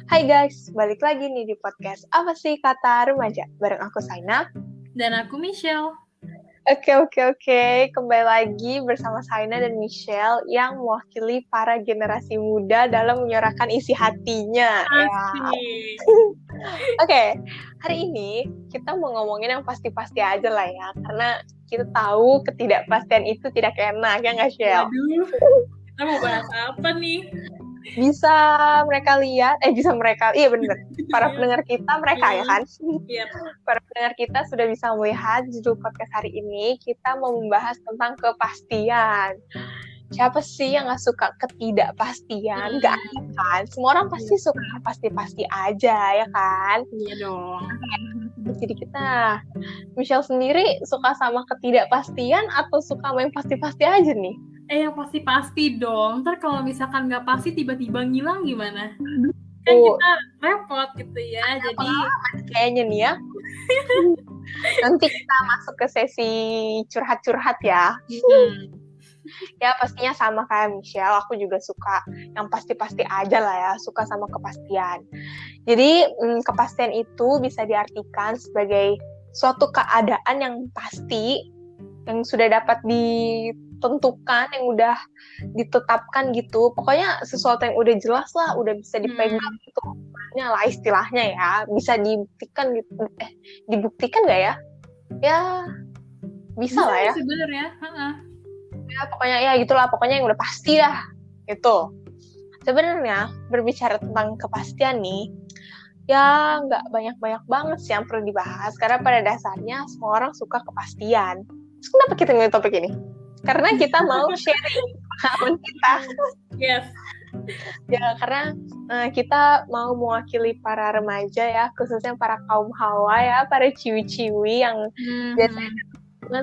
Hai guys, balik lagi nih di podcast Apa sih Kata Remaja? Bareng aku Saina. Dan aku Michelle. Oke. Kembali lagi bersama Saina dan Michelle yang mewakili para generasi muda dalam menyuarakan isi hatinya. Asik. Oke, hari ini kita mau ngomongin yang pasti-pasti aja lah ya. Karena kita tahu ketidakpastian itu tidak enak, ya nggak, Shell? Waduh, kita mau bahas apa nih? Bisa mereka, iya bener, para pendengar kita mereka ya kan. Yep. Para pendengar kita sudah bisa melihat judul podcast hari ini. Kita mau membahas tentang kepastian. Siapa sih yang gak suka ketidakpastian? Gak ada kan? Semua orang pasti suka pasti-pasti aja ya kan? Iya dong. Jadi kita, Michelle sendiri suka sama ketidakpastian atau suka main pasti-pasti aja nih? Yang pasti dong. Ntar kalau misalkan nggak pasti tiba-tiba ngilang gimana? Kan kita repot gitu ya. Jadi kayaknya nih ya. Nanti kita masuk ke sesi curhat-curhat ya. Ya pastinya sama kayak Michelle, aku juga suka yang pasti-pasti aja lah ya, suka sama kepastian. Jadi kepastian itu bisa diartikan sebagai suatu keadaan yang pasti, yang sudah dapat ditentukan, yang udah ditetapkan gitu. Pokoknya sesuatu yang udah jelas lah, udah bisa dipegang gitu. Lah istilahnya ya, bisa dibuktikan gitu. Dibuktikan nggak ya? Ya bisa lah ya. Sebenarnya. Ya pokoknya ya gitulah, pokoknya yang udah pasti dah gitu. Sebenarnya berbicara tentang kepastian nih, ya nggak banyak banget sih yang perlu dibahas, karena pada dasarnya semua orang suka kepastian. Terus kenapa kita milih topik ini? Karena kita mau sharing pengalaman kita. Yes. Ya karena kita mau mewakili para remaja ya, khususnya para kaum hawa ya, para ciwi-ciwi yang biasanya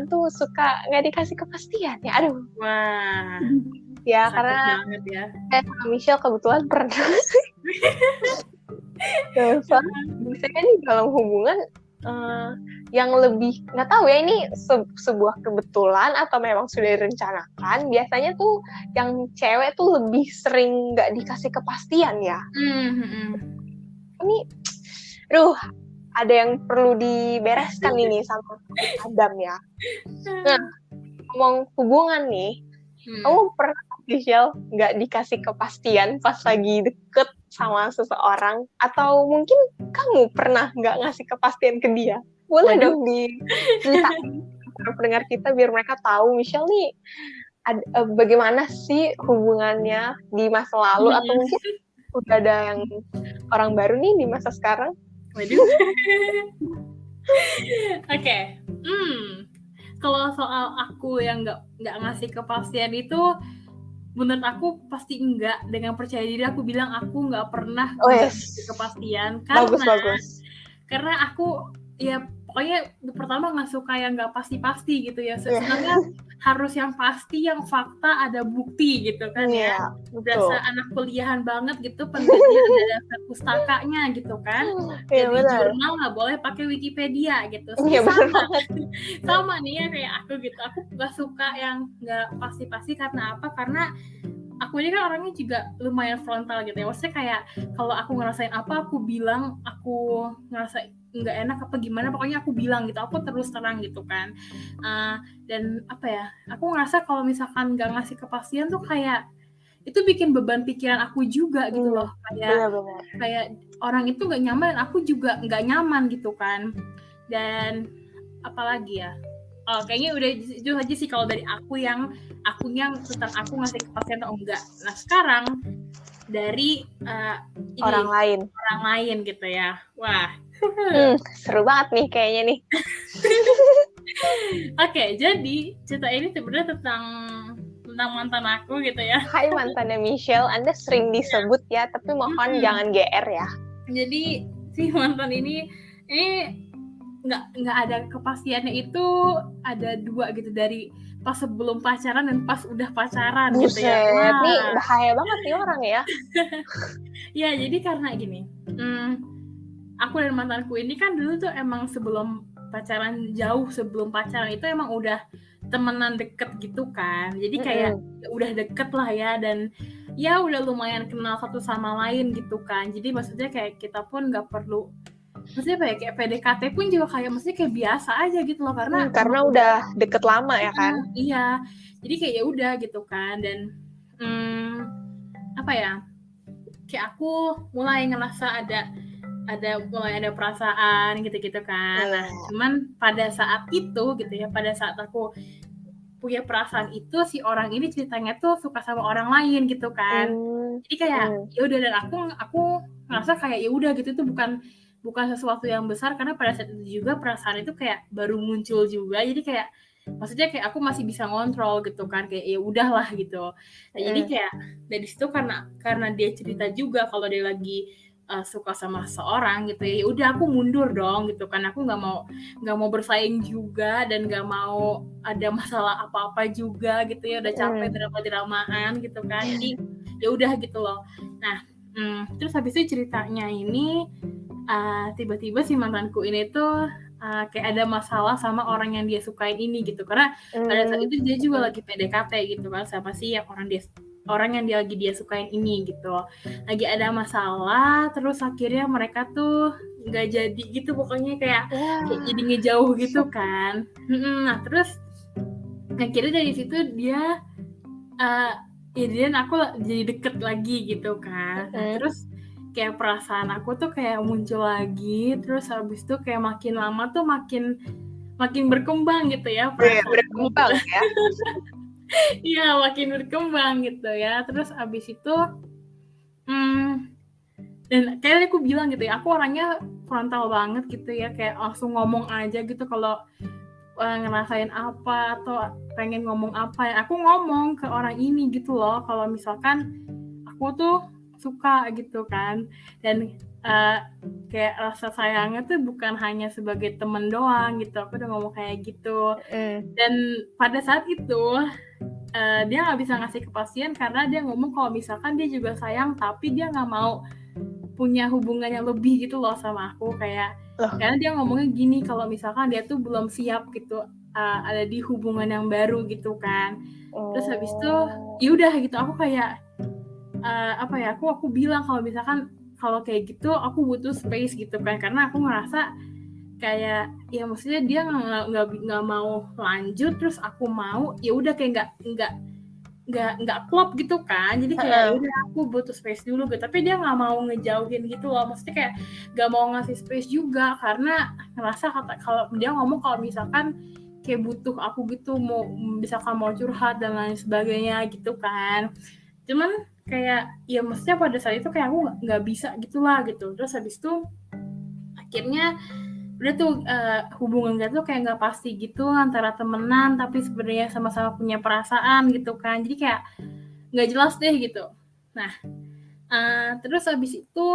tuh suka nggak dikasih kepastian ya. Aduh. Wah. Ya sakit karena banget ya. Michelle kebetulan pernah. Biasanya nih dalam hubungan yang lebih nggak tahu ya ini sebuah kebetulan atau memang sudah direncanakan, biasanya tuh yang cewek tuh lebih sering nggak dikasih kepastian ya. Ini ada yang perlu dibereskan ini sama Adam ya. Nah, ngomong hubungan nih, kamu pernah Michelle nggak dikasih kepastian pas lagi deket sama seseorang, atau mungkin kamu pernah nggak ngasih kepastian ke dia? Boleh dong diceritain para pendengar kita biar mereka tahu Michelle nih bagaimana sih hubungannya di masa lalu, atau mungkin udah ada yang orang baru nih di masa sekarang. Waduh. Oke. Kalau soal aku yang nggak ngasih kepastian itu, menurut aku pasti enggak. Dengan percaya diri aku bilang aku nggak pernah ngasih kepastian, karena aku ya pokoknya pertama nggak suka yang nggak pasti-pasti gitu ya. Sebenarnya harus yang pasti, yang fakta, ada bukti gitu kan ya. Berasa anak kuliahan banget gitu, penelitian ada daftar pustakanya gitu kan. Jadi jurnal nggak boleh pakai Wikipedia gitu. Sama nih ya kayak aku gitu. Aku nggak suka yang nggak pasti-pasti. Karena apa? Karena aku ini kan orangnya juga lumayan frontal gitu ya. Maksudnya kayak kalau aku ngerasain apa, aku bilang. Aku ngerasa nggak enak apa gimana, pokoknya aku bilang gitu. Aku terus terang gitu kan. Dan apa ya, aku ngerasa kalau misalkan nggak ngasih kepastian tuh kayak itu bikin beban pikiran aku juga gitu loh. Kayak orang itu nggak nyaman, aku juga nggak nyaman gitu kan. Dan apalagi ya, kayaknya udah itu aja sih kalau dari aku yang tentang aku ngasih kepastian atau enggak. Nah sekarang dari orang lain gitu ya. Wah, seru banget nih kayaknya nih. Oke, jadi cerita ini sebenarnya tentang mantan aku gitu ya. Hai mantannya Michelle, Anda sering disebut ya, tapi mohon jangan GR ya. Jadi si mantan ini nggak ada kepastiannya, itu ada 2 gitu, dari pas sebelum pacaran dan pas udah pacaran. Buset, gitu ya. Nih bahaya banget nih orang ya. Ya jadi karena gini, aku dan mantanku ini kan dulu tuh emang sebelum pacaran, jauh sebelum pacaran itu emang udah temenan deket gitu kan. Jadi kayak udah deket lah ya. Dan ya udah lumayan kenal satu sama lain gitu kan. Jadi maksudnya kayak kita pun nggak perlu, maksudnya kayak PDKT pun juga kayak maksudnya kayak biasa aja gitu loh, karena udah deket lama ya kan. Iya, jadi kayak ya udah gitu kan. Dan apa ya, kayak aku mulai ngerasa mulai ada perasaan gitu kan. Nah, cuman pada saat itu gitu ya, pada saat aku punya perasaan itu, si orang ini ceritanya tuh suka sama orang lain gitu kan. Jadi kayak ya udah, dan aku ngerasa kayak ya udah gitu, itu bukan sesuatu yang besar, karena pada saat itu juga perasaan itu kayak baru muncul juga. Jadi kayak maksudnya kayak aku masih bisa ngontrol gitu kan, kayak ya udahlah gitu. Nah, jadi kayak dari situ karena dia cerita juga kalau dia lagi suka sama seorang gitu ya udah aku mundur dong gitu kan. Aku nggak mau bersaing juga, dan nggak mau ada masalah apa-apa juga gitu ya, udah capek drama-dramaan gitu kan. Jadi ya udah gitu loh. Nah, terus habis itu ceritanya ini tiba-tiba si mantanku ini tuh kayak ada masalah sama orang yang dia sukain ini gitu, karena pada saat itu dia juga lagi PDKT gitu kan sama si orang yang dia sukain ini gitu, lagi ada masalah. Terus akhirnya mereka tuh nggak jadi gitu, pokoknya kayak jadi ngejauh gitu kan. Nah terus akhirnya dari situ dia dan aku jadi deket lagi gitu kan. Nah, terus kayak perasaan aku tuh kayak muncul lagi, terus habis itu kayak makin lama tuh makin berkembang gitu ya perasaan. Berkembang ya. Iya, makin berkembang gitu ya. Terus abis itu dan kayak aku bilang gitu ya, aku orangnya frontal banget gitu ya, kayak langsung ngomong aja gitu kalau ngerasain apa atau pengen ngomong apa ya, aku ngomong ke orang ini gitu loh, kalau misalkan aku tuh suka gitu kan. Dan kayak rasa sayangnya tuh bukan hanya sebagai temen doang gitu, aku udah ngomong kayak gitu. Dan pada saat itu dia nggak bisa ngasih kepastian, karena dia ngomong kalau misalkan dia juga sayang, tapi dia nggak mau punya hubungan yang lebih gitu loh sama aku, kayak karena dia ngomongnya gini, kalau misalkan dia tuh belum siap gitu ada di hubungan yang baru gitu kan. Terus habis itu yaudah gitu, aku kayak apa ya, aku bilang kalau misalkan kalau kayak gitu aku butuh space gitu kan, karena aku ngerasa kayak ya maksudnya dia nggak mau lanjut, terus aku mau, ya udah kayak nggak klop gitu kan. Jadi kayak udah aku butuh space dulu gitu, tapi dia nggak mau ngejauhin gitu loh, maksudnya kayak nggak mau ngasih space juga, karena ngerasa kalau dia ngomong kalau misalkan kayak butuh aku gitu, misalkan mau curhat dan lain sebagainya gitu kan. Cuman kayak ya maksudnya pada saat itu kayak aku nggak bisa gitulah gitu. Terus habis itu akhirnya udah tuh hubungan kita tuh kayak nggak pasti gitu, antara temenan tapi sebenarnya sama-sama punya perasaan gitu kan. Jadi kayak nggak jelas deh gitu. Nah terus habis itu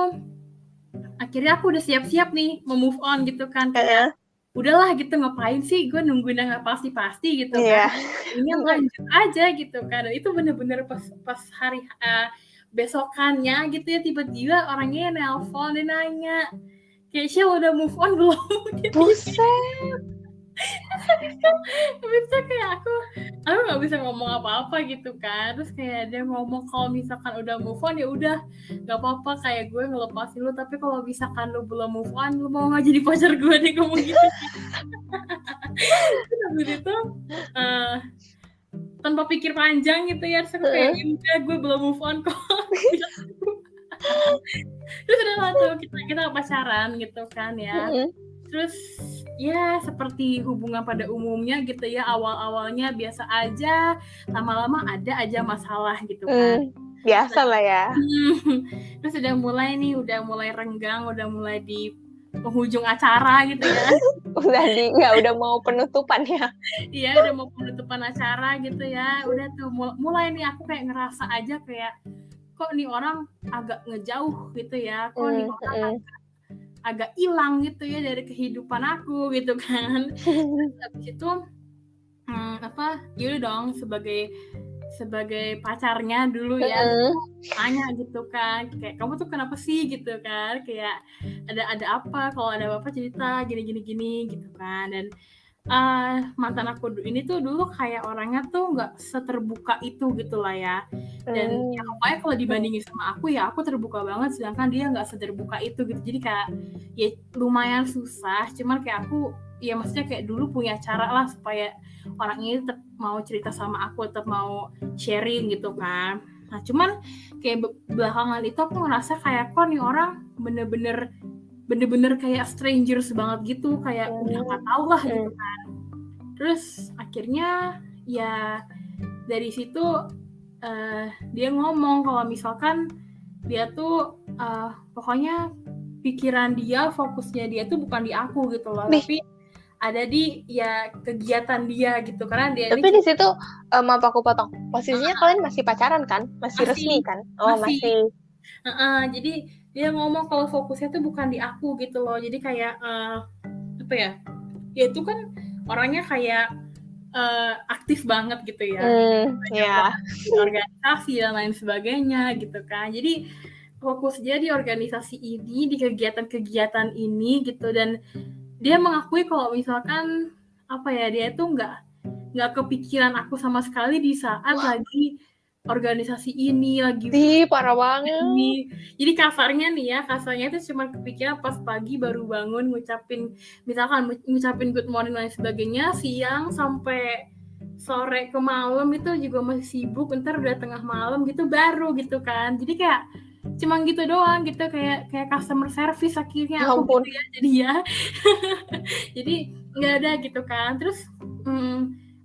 akhirnya aku udah siap-siap nih mau move on gitu kan, kayak udahlah gitu, ngapain sih gue nungguin yang nggak pasti-pasti gitu kan. Ini lanjut aja gitu kan. Dan itu bener-bener pas hari besokannya gitu ya, tiba-tiba orangnya nelpon dan nanya kayak, Shell udah move on belum? Buset. Habis itu kayak aku nggak bisa ngomong apa-apa gitu kan. Terus kayak dia ngomong kalau misalkan udah move on ya udah nggak apa-apa, kayak gue ngelepasin lu, tapi kalau misalkan lu belum move on, lu mau nggak jadi pacar gue? Dia ngomong gitu. Terus habis itu tanpa pikir panjang gitu ya, terus aku kayak udah, gue belum move on kok. Terus udah lah tuh kita pacaran gitu kan ya. Terus ya seperti hubungan pada umumnya gitu ya, awal-awalnya biasa aja, lama-lama ada aja masalah gitu kan. Biasa lah ya. Terus udah mulai renggang, udah mulai di penghujung acara gitu ya. udah mau penutupan ya. Iya, udah mau penutupan acara gitu ya. Udah tuh mulai nih aku kayak ngerasa aja kayak, kok nih orang agak ngejauh gitu ya, kok nih orang agak hilang gitu ya dari kehidupan aku gitu kan. Terus habis itu yaudah dong, sebagai pacarnya dulu ya, tanya gitu kan, kayak kamu tuh kenapa sih gitu kan, kayak ada apa, kalau ada apa-apa cerita gini gitu kan. Dan mantan aku ini tuh dulu kayak orangnya tuh nggak seterbuka itu gitu lah ya. Dan ya pokoknya kalau dibandingin sama aku ya aku terbuka banget, sedangkan dia nggak seterbuka itu gitu. Jadi kayak ya lumayan susah, cuman kayak aku ya maksudnya kayak dulu punya cara lah supaya orang ini tetap mau cerita sama aku, tetap mau sharing gitu kan. Nah cuman kayak belakangan itu aku ngerasa kayak kok nih orang bener-bener kayak strangers banget gitu, kayak udah nggak tahu lah gitu kan. Terus akhirnya ya dari situ dia ngomong kalau misalkan dia tuh pokoknya pikiran dia, fokusnya dia tuh bukan di aku gitu loh, tapi ada di ya kegiatan dia gitu, karena dia tapi di situ maaf aku potong, posisinya kalian masih pacaran kan, masih resmi kan? Masih. Jadi dia ngomong kalau fokusnya tuh bukan di aku gitu loh, jadi kayak apa ya, dia itu kan orangnya kayak aktif banget gitu ya, organisasi dan lain sebagainya gitu kan. Jadi fokus dia di organisasi ini, di kegiatan-kegiatan ini gitu, dan dia mengakui kalau misalkan apa ya, dia tuh nggak kepikiran aku sama sekali di saat lagi organisasi ini, lagi parah banget ini. Jadi kasarnya itu cuma kepikiran pas pagi baru bangun ngucapin good morning dan sebagainya, siang sampai sore ke malam itu juga masih sibuk, ntar udah tengah malam gitu baru gitu kan. Jadi kayak cuma gitu doang gitu, kayak customer service akhirnya aku gitu ya jadi ya. Jadi nggak ada gitu kan. Terus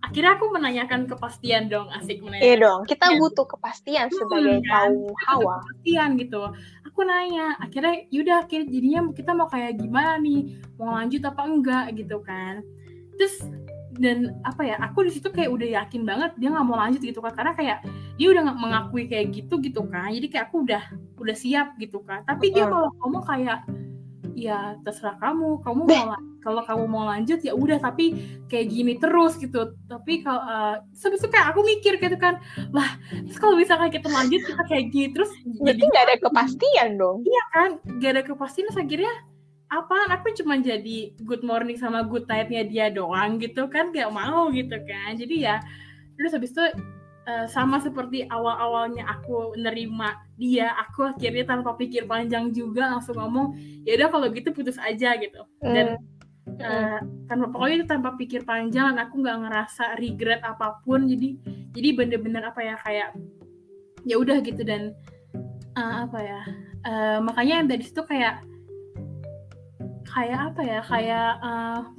akhirnya aku menanyakan kepastian dong, asik menanyakan. Iya dong, kita butuh kepastian sebagai kaum Hawa. Kepastian gitu. Aku nanya, akhirnya yaudah jadinya kita mau kayak gimana nih, mau lanjut apa enggak gitu kan. Terus dan apa ya, aku di situ kayak udah yakin banget dia nggak mau lanjut gitu kan, karena kayak dia udah nggak mengakui kayak gitu kan. Jadi kayak aku udah siap gitu kan. Tapi dia malah ngomong kayak ya terserah kamu mau kalau kamu mau lanjut ya udah, tapi kayak gini terus gitu. Tapi kalau sebetulnya kayak aku mikir gitu kan, lah terus kalau misalkan kita lanjut kita kayak gini terus jadi nggak ada kepastian dong. Iya kan, nggak ada kepastian. Terus akhirnya apaan, aku cuma jadi good morning sama good night-nya dia doang gitu kan, nggak mau gitu kan. Jadi ya terus habis itu sama seperti awal-awalnya aku nerima dia, aku akhirnya tanpa pikir panjang juga langsung ngomong ya udah kalau gitu putus aja gitu. Dan pokoknya itu tanpa pikir panjang, dan aku nggak ngerasa regret apapun. Jadi bener-bener apa ya, kayak ya udah gitu. Dan apa ya, makanya dari situ kayak apa ya, kayak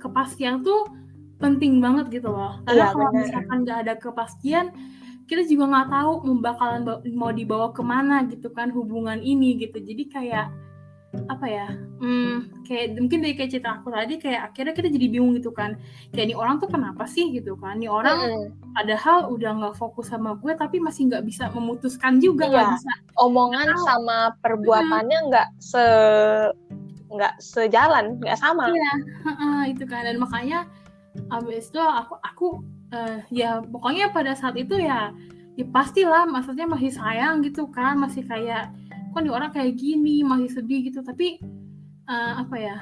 kepastian tuh penting banget gitu loh. Karena kalau misalkan nggak ada kepastian, kita juga nggak tahu mau dibawa kemana gitu kan hubungan ini gitu. Jadi kayak apa ya, kayak mungkin dari kayak cerita aku tadi, kayak akhirnya kita jadi bingung gitu kan, kayak nih orang tuh kenapa sih gitu kan, nih orang padahal udah nggak fokus sama gue tapi masih nggak bisa memutuskan juga, nggak bisa omongan sama perbuatannya nggak sejalan, nggak sama. Itu kan. Dan makanya abis itu aku ya pokoknya pada saat itu ya pastilah, maksudnya masih sayang gitu kan, masih kayak kok nih orang kayak gini, masih sedih gitu. Tapi apa ya,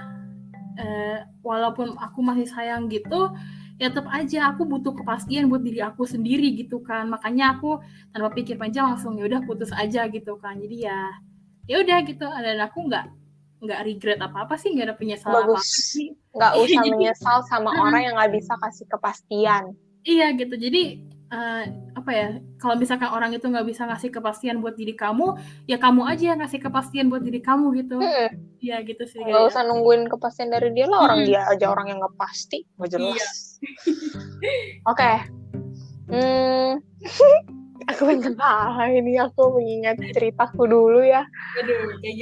walaupun aku masih sayang gitu, ya tetap aja aku butuh kepastian buat diri aku sendiri gitu kan. Makanya aku tanpa pikir panjang langsung ya udah putus aja gitu kan. Jadi ya udah gitu. Dan aku nggak regret apa sih, nggak ada penyesalan apa-apa sih. Nggak usah menyesal sama orang yang nggak bisa kasih kepastian. Iya gitu. Jadi apa ya, kalau misalkan orang itu nggak bisa ngasih kepastian buat diri kamu, ya kamu aja yang ngasih kepastian buat diri kamu gitu. Iya gitu sih. Nggak usah nungguin kepastian dari dia lah, orang dia aja orang yang nggak pasti, nggak jelas. Oke. Aku pengen ketawa ini, aku mengingat ceritaku dulu ya.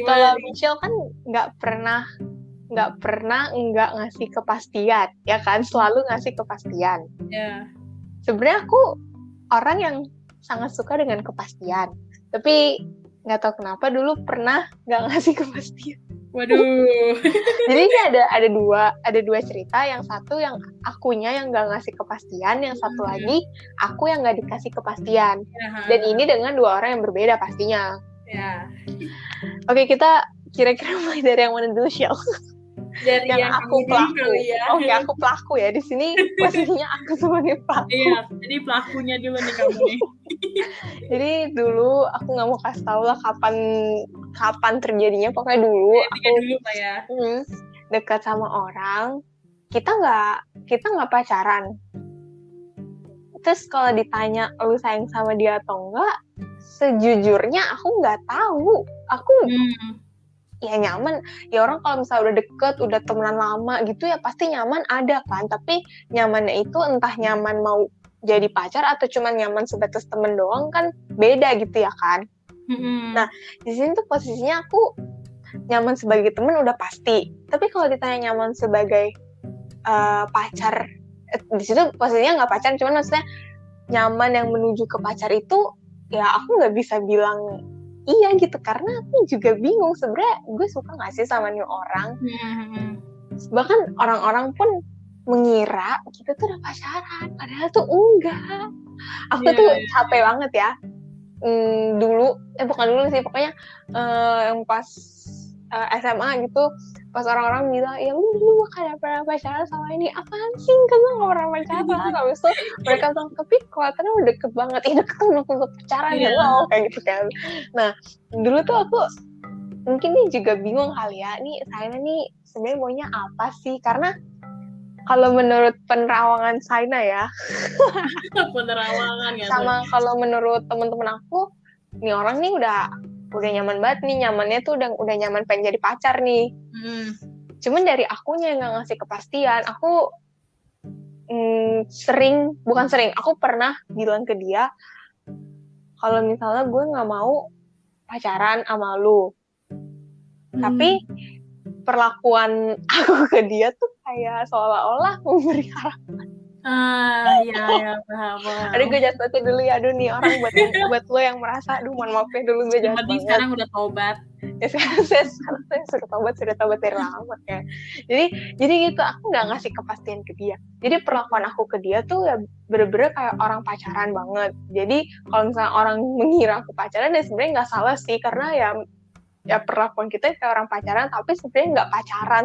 Kalau Michelle kan nggak pernah nggak ngasih kepastian, ya kan, selalu ngasih kepastian. Sebenarnya aku orang yang sangat suka dengan kepastian, tapi nggak tahu kenapa dulu pernah nggak ngasih kepastian. Waduh. Jadi ini ada dua cerita. Yang satu yang akunya yang nggak ngasih kepastian, yang satu lagi aku yang nggak dikasih kepastian. Dan ini dengan dua orang yang berbeda pastinya. Oke, kita kira-kira mulai dari yang mana dulu, Shell? Dari yang aku pelaku. Ya. Oke, aku pelaku ya di sini posisinya aku sebagai pelaku. Iya, jadi pelakunya dulu nih kamu nih. Jadi dulu aku nggak mau kasih tau lah kapan terjadinya, pokoknya dulu aku Pak ya. Dekat sama orang, kita nggak pacaran. Terus kalau ditanya lu sayang sama dia atau enggak, sejujurnya aku nggak tahu. Aku ya nyaman. Ya orang kalau misalnya udah deket, udah temenan lama gitu ya pasti nyaman ada kan. Tapi nyamannya itu entah nyaman mau jadi pacar atau cuma nyaman sebatas temen doang kan beda gitu ya kan. Nah di sini tuh posisinya aku nyaman sebagai temen udah pasti. Tapi kalau ditanya nyaman sebagai pacar, di situ posisinya nggak pacaran, cuman maksudnya nyaman yang menuju ke pacar itu ya aku nggak bisa bilang iya gitu karena aku juga bingung sebenarnya gue suka nggak sih sama nih orang. Bahkan orang-orang pun mengira kita tuh udah pacaran padahal tuh enggak. Aku tuh capek banget ya. Bukan dulu sih, pokoknya yang pas SMA gitu, pas orang-orang bilang ya lu dulu gak pernah pacaran sama ini, apaan sih kan lu gak pernah pacaran. Habis itu mereka bilang tapi kelihatannya udah deket banget, deket untuk pacaran ya lo kayak gitu kan. Nah dulu tuh aku mungkin nih juga bingung kali ya, nih saya nih sebenarnya maunya apa sih, karena kalau menurut penerawangan Saina ya penerawangan sama kalau menurut teman-teman aku, nih orang nih udah nyaman banget nih, nyamannya tuh udah nyaman pengen jadi pacar nih. Cuman dari akunya yang nggak ngasih kepastian. Aku aku pernah bilang ke dia kalau misalnya gue nggak mau pacaran sama lu, tapi perlakuan aku ke dia tuh kayak seolah-olah memberi harapan. Ya paham. Aduh gue jahat banget dulu ya, aduh nih orang buat lo yang merasa, aduh mohon maaf ya dulu gue jahat banget. Sekarang udah tobat. Ya sekarang saya sudah tobat dari lama ya. Jadi gitu, aku nggak ngasih kepastian ke dia. Jadi perlakuan aku ke dia tuh ya bener-bener kayak orang pacaran banget. Jadi kalau misalnya orang mengira aku pacaran, ya sebenarnya nggak salah sih, karena ya perlakuan kita kayak orang pacaran, tapi sebenarnya nggak pacaran,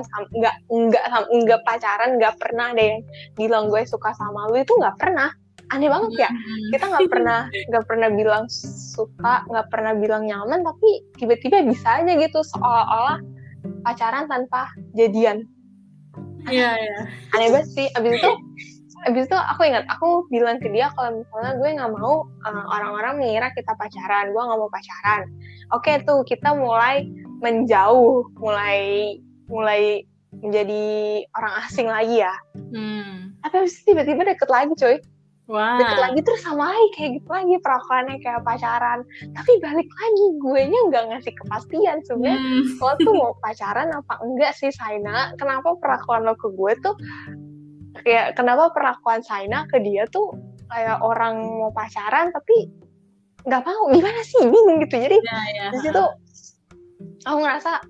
nggak pacaran, nggak pernah ada yang bilang gue suka sama lu, itu nggak pernah. Aneh banget ya, kita nggak pernah bilang suka, nggak pernah bilang nyaman, tapi tiba-tiba bisa aja gitu seolah-olah pacaran tanpa jadian. Iya. Aneh banget sih. Abis itu aku ingat, aku bilang ke dia kalau misalnya gue nggak mau orang-orang mengira kita pacaran, gue nggak mau pacaran. Oke tuh kita mulai menjauh, mulai menjadi orang asing lagi ya. Tapi abis itu tiba-tiba deket lagi coy. Deket lagi terus sama lagi kayak gitu lagi, perlakuannya kayak pacaran. Tapi balik lagi, gue nya nggak ngasih kepastian sebenarnya lo tuh mau pacaran apa enggak sih Saina. Kenapa perlakuan lo ke gue tuh kayak, kenapa perlakuan Saina ke dia tuh kayak orang mau pacaran tapi nggak mau, gimana sih, bingung gitu. Jadi di situ aku ngerasa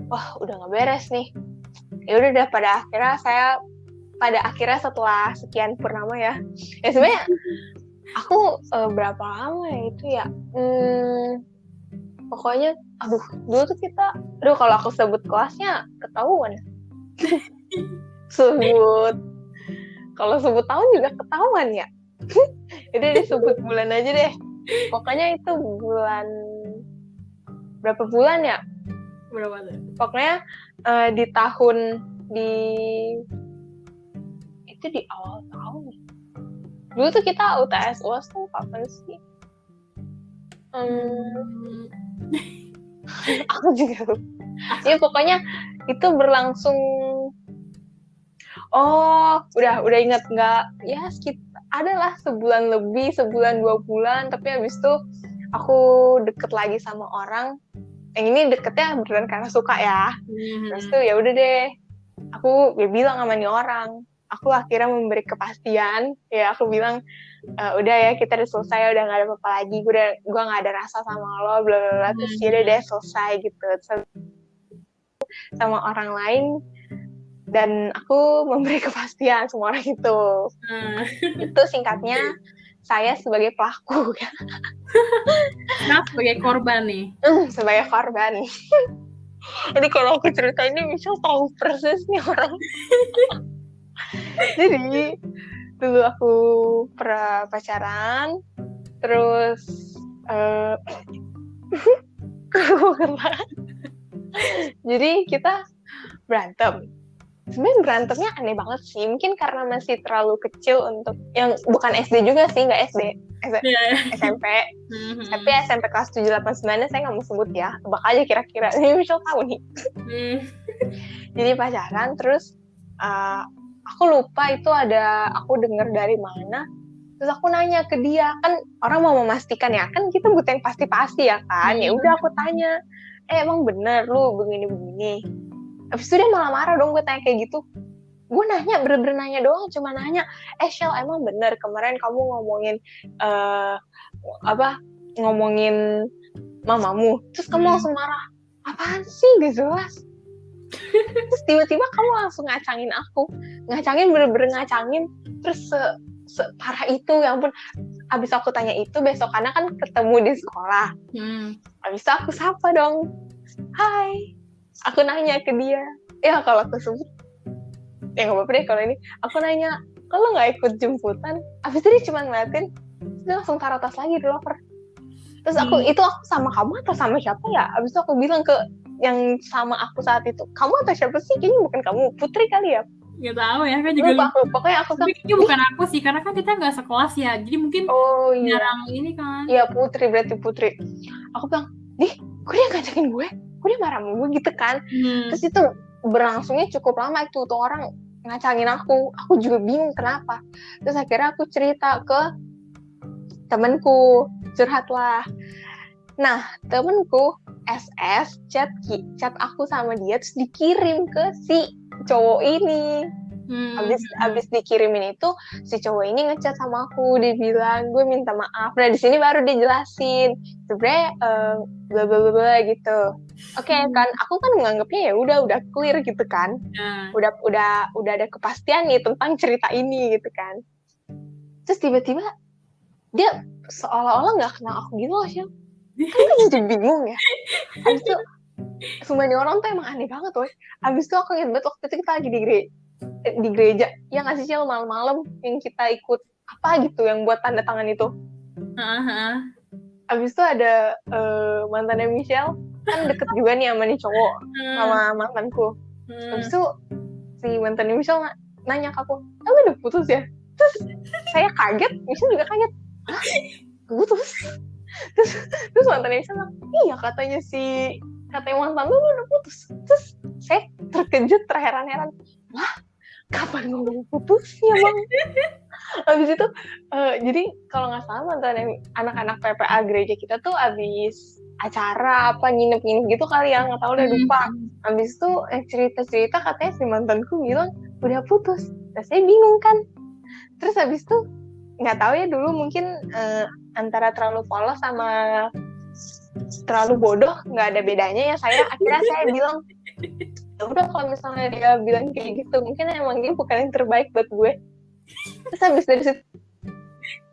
wah udah nggak beres nih. Ya udah deh, pada akhirnya setelah sekian purnama ya sebenarnya aku berapa lama ya itu ya, pokoknya dulu tuh kita, kalau aku sebut kelasnya ketahuan. Kalau sebut tahun juga ketahuan ya. Jadi disebut bulan aja deh. Pokoknya itu bulan berapa bulan ya? Berapa tuh? Pokoknya itu di awal tahun. Dulu tuh kita UTS UAS tuh kapan sih? Aku juga lupa. Ya pokoknya itu berlangsung. Udah ingat nggak? Ya adalah sebulan lebih, sebulan 2 bulan. Tapi habis itu aku deket lagi sama orang. Yang ini deketnya beneran karena suka ya. Terus tuh ya udah deh, aku bilang sama nih orang. Aku akhirnya memberi kepastian. Ya aku bilang udah ya kita udah selesai, udah nggak ada apa-apa lagi. Gue nggak ada rasa sama lo, bla bla bla. Terus ya udah deh selesai gitu. Sama orang lain. Dan aku memberi kepastian sama orang itu. Itu singkatnya saya sebagai pelaku. Nah, sebagai korban nih. Sebagai korban. Jadi kalau aku cerita ini Michelle tahu persis nih orang. Jadi dulu aku pernah pacaran, terus jadi kita berantem. Sebenarnya berantemnya aneh banget sih, mungkin karena masih terlalu kecil untuk yang bukan SD juga sih, nggak SD, SMP, SMP kelas 7, 8, 9 saya nggak mau sebut ya, tebak aja kira-kira, ini Michelle tahu nih. Jadi pacaran, terus aku lupa itu aku dengar dari mana, terus aku nanya ke dia, kan orang mau memastikan ya, kan kita butuh yang pasti-pasti ya kan, ya udah aku tanya, emang bener lu begini-begini. Habis itu dia malah marah dong gue tanya kayak gitu. Gue nanya, bener-bener nanya doang, cuma nanya, Shell emang bener kemarin kamu ngomongin ngomongin mamamu, terus kamu langsung marah, apaan sih gak jelas. Terus tiba-tiba kamu langsung ngacangin, bener-bener ngacangin, terus separah itu, ya ampun. Abis aku tanya itu, besokannya kan ketemu di sekolah. Abis itu aku sapa dong, hai. Aku nanya ke dia, ya kalau aku sebut, ya nggak apa-apa deh kalau ini. Aku nanya, kalau nggak ikut jemputan, abis itu dia cuma ngeliatin, dia langsung taruh tas lagi di loker. Terus aku sama kamu atau sama siapa ya? Abis itu aku bilang ke yang sama aku saat itu, kamu atau siapa sih? Kayaknya bukan kamu, Putri kali ya? Nggak tahu ya, kan juga lupa. Pokoknya aku tapi kayaknya bukan aku sih, karena kan kita nggak sekelas ya, jadi mungkin jarang ini kan. Iya, Putri, berarti Putri. Aku bilang, kok dia ngajakin gue? Kok dia marah sama gue gitu kan? Terus itu berlangsungnya cukup lama, itu tuh orang ngacangin aku juga bingung kenapa. Terus akhirnya aku cerita ke temenku, curhat lah. Nah, temenku SS chat aku sama dia, terus dikirim ke si cowok ini. Abis dikirimin itu, si cowok ini ngechat sama aku, dibilang gue minta maaf. Nah di sini baru dijelasin sebenarnya bla bla bla gitu. Oke, kan aku kan menganggapnya ya udah clear gitu kan. Udah ada kepastian nih tentang cerita ini gitu kan. Terus tiba-tiba dia seolah-olah nggak kenal aku gitu loh, Syam. Kan gue jadi bingung ya. Abis itu semuanya orang tuh emang aneh banget woy. Abis itu aku ingat banget waktu itu kita lagi di gereja, ya nggak sih Syam, malam-malam yang kita ikut apa gitu yang buat tanda tangan itu. Abis itu ada mantannya Michelle, kan deket juga nih sama nih cowok, sama mantanku. Abis itu si mantannya Michelle nanya ke aku, udah putus ya? Terus saya kaget, Michelle juga kaget, hah? Putus? Terus mantannya Michelle bilang, iya katanya mantan lu udah putus. Terus saya terkejut, terheran-heran, wah kapan ngomong putusnya bang? Abis itu jadi kalau nggak salah mantan anak-anak PPA gereja kita tuh abis acara apa nginep-nginep gitu kali ya, nggak tahu udah lupa. Abis itu cerita-cerita katanya si mantanku bilang udah putus. Terus saya bingung kan. Terus abis itu nggak tahu ya, dulu mungkin antara terlalu polos sama terlalu bodoh nggak ada bedanya ya. Akhirnya saya bilang, udah kalau misalnya dia bilang kayak gitu, mungkin emang dia bukan yang terbaik buat gue. Terus habis dari situ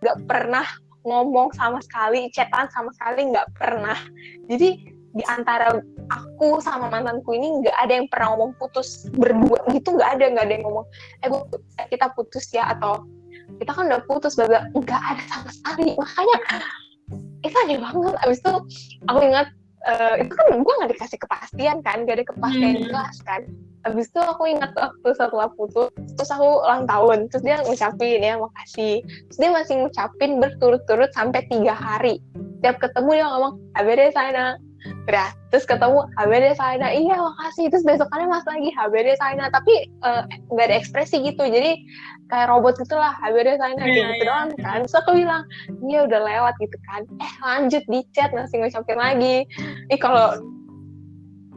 nggak pernah ngomong sama sekali, chatan sama sekali nggak pernah. Jadi di antara aku sama mantanku ini nggak ada yang pernah ngomong putus berdua gitu, nggak ada yang ngomong kita putus ya, atau kita kan udah putus, nggak ada sama sekali. Makanya itu aneh banget. Abis itu aku ingat itu kan gue nggak dikasih kepastian kan, gak ada kepastian jelas kan. Abis itu aku ingat waktu setelah putus, terus aku ulang tahun, terus dia ngucapin ya makasih, terus dia masih ngucapin berturut-turut sampai 3 hari. Tiap ketemu dia ngomong HBD Saina, terus ketemu HBD Saina, iya makasih, terus besokannya mas lagi HBD Saina, tapi nggak ada ekspresi gitu, jadi kayak robot gitulah, HBD Saina kayak gitu doang kan. Terus aku bilang iya udah lewat gitu kan, lanjut di chat masih ngucapin lagi. Kalau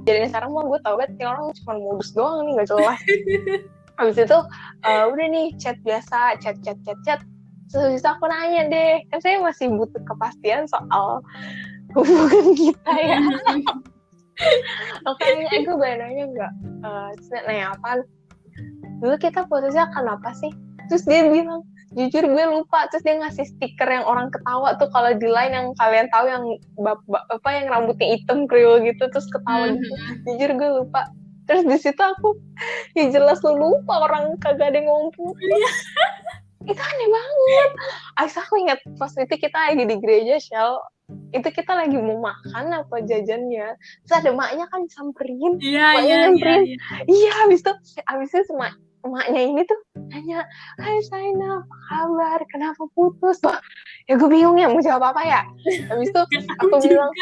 jadinya sekarang mah gue tau banget orang cuma modus doang nih, nggak jelas. Habis itu udah nih chat biasa, chat. Terus aku nanya deh, kan saya masih butuh kepastian soal hubungan kita ya. Oke, gue boleh nanya nggak? Nanya apa? Dulu kita putusnya kenapa sih? Terus dia bilang, Jujur gue lupa. Terus dia ngasih stiker yang orang ketawa tuh, kalau di line yang kalian tahu yang apa yang rambutnya hitam kriwil gitu terus ketawa gitu. Jujur gue lupa. Terus di situ aku ya jelas lu lupa, orang kagak ada yang ngomong putus. Itu aneh banget. Aku ingat pas itu kita lagi di gereja Shell, itu kita lagi mau makan apa jajannya, terus ada maknya kan samperin, maknya nyamperin. Iya, habis itu emaknya ini tuh nanya, hai Saina, apa kabar, kenapa putus? Wah, ya gue bingung ya mau jawab apa ya. Habis itu aku bilang,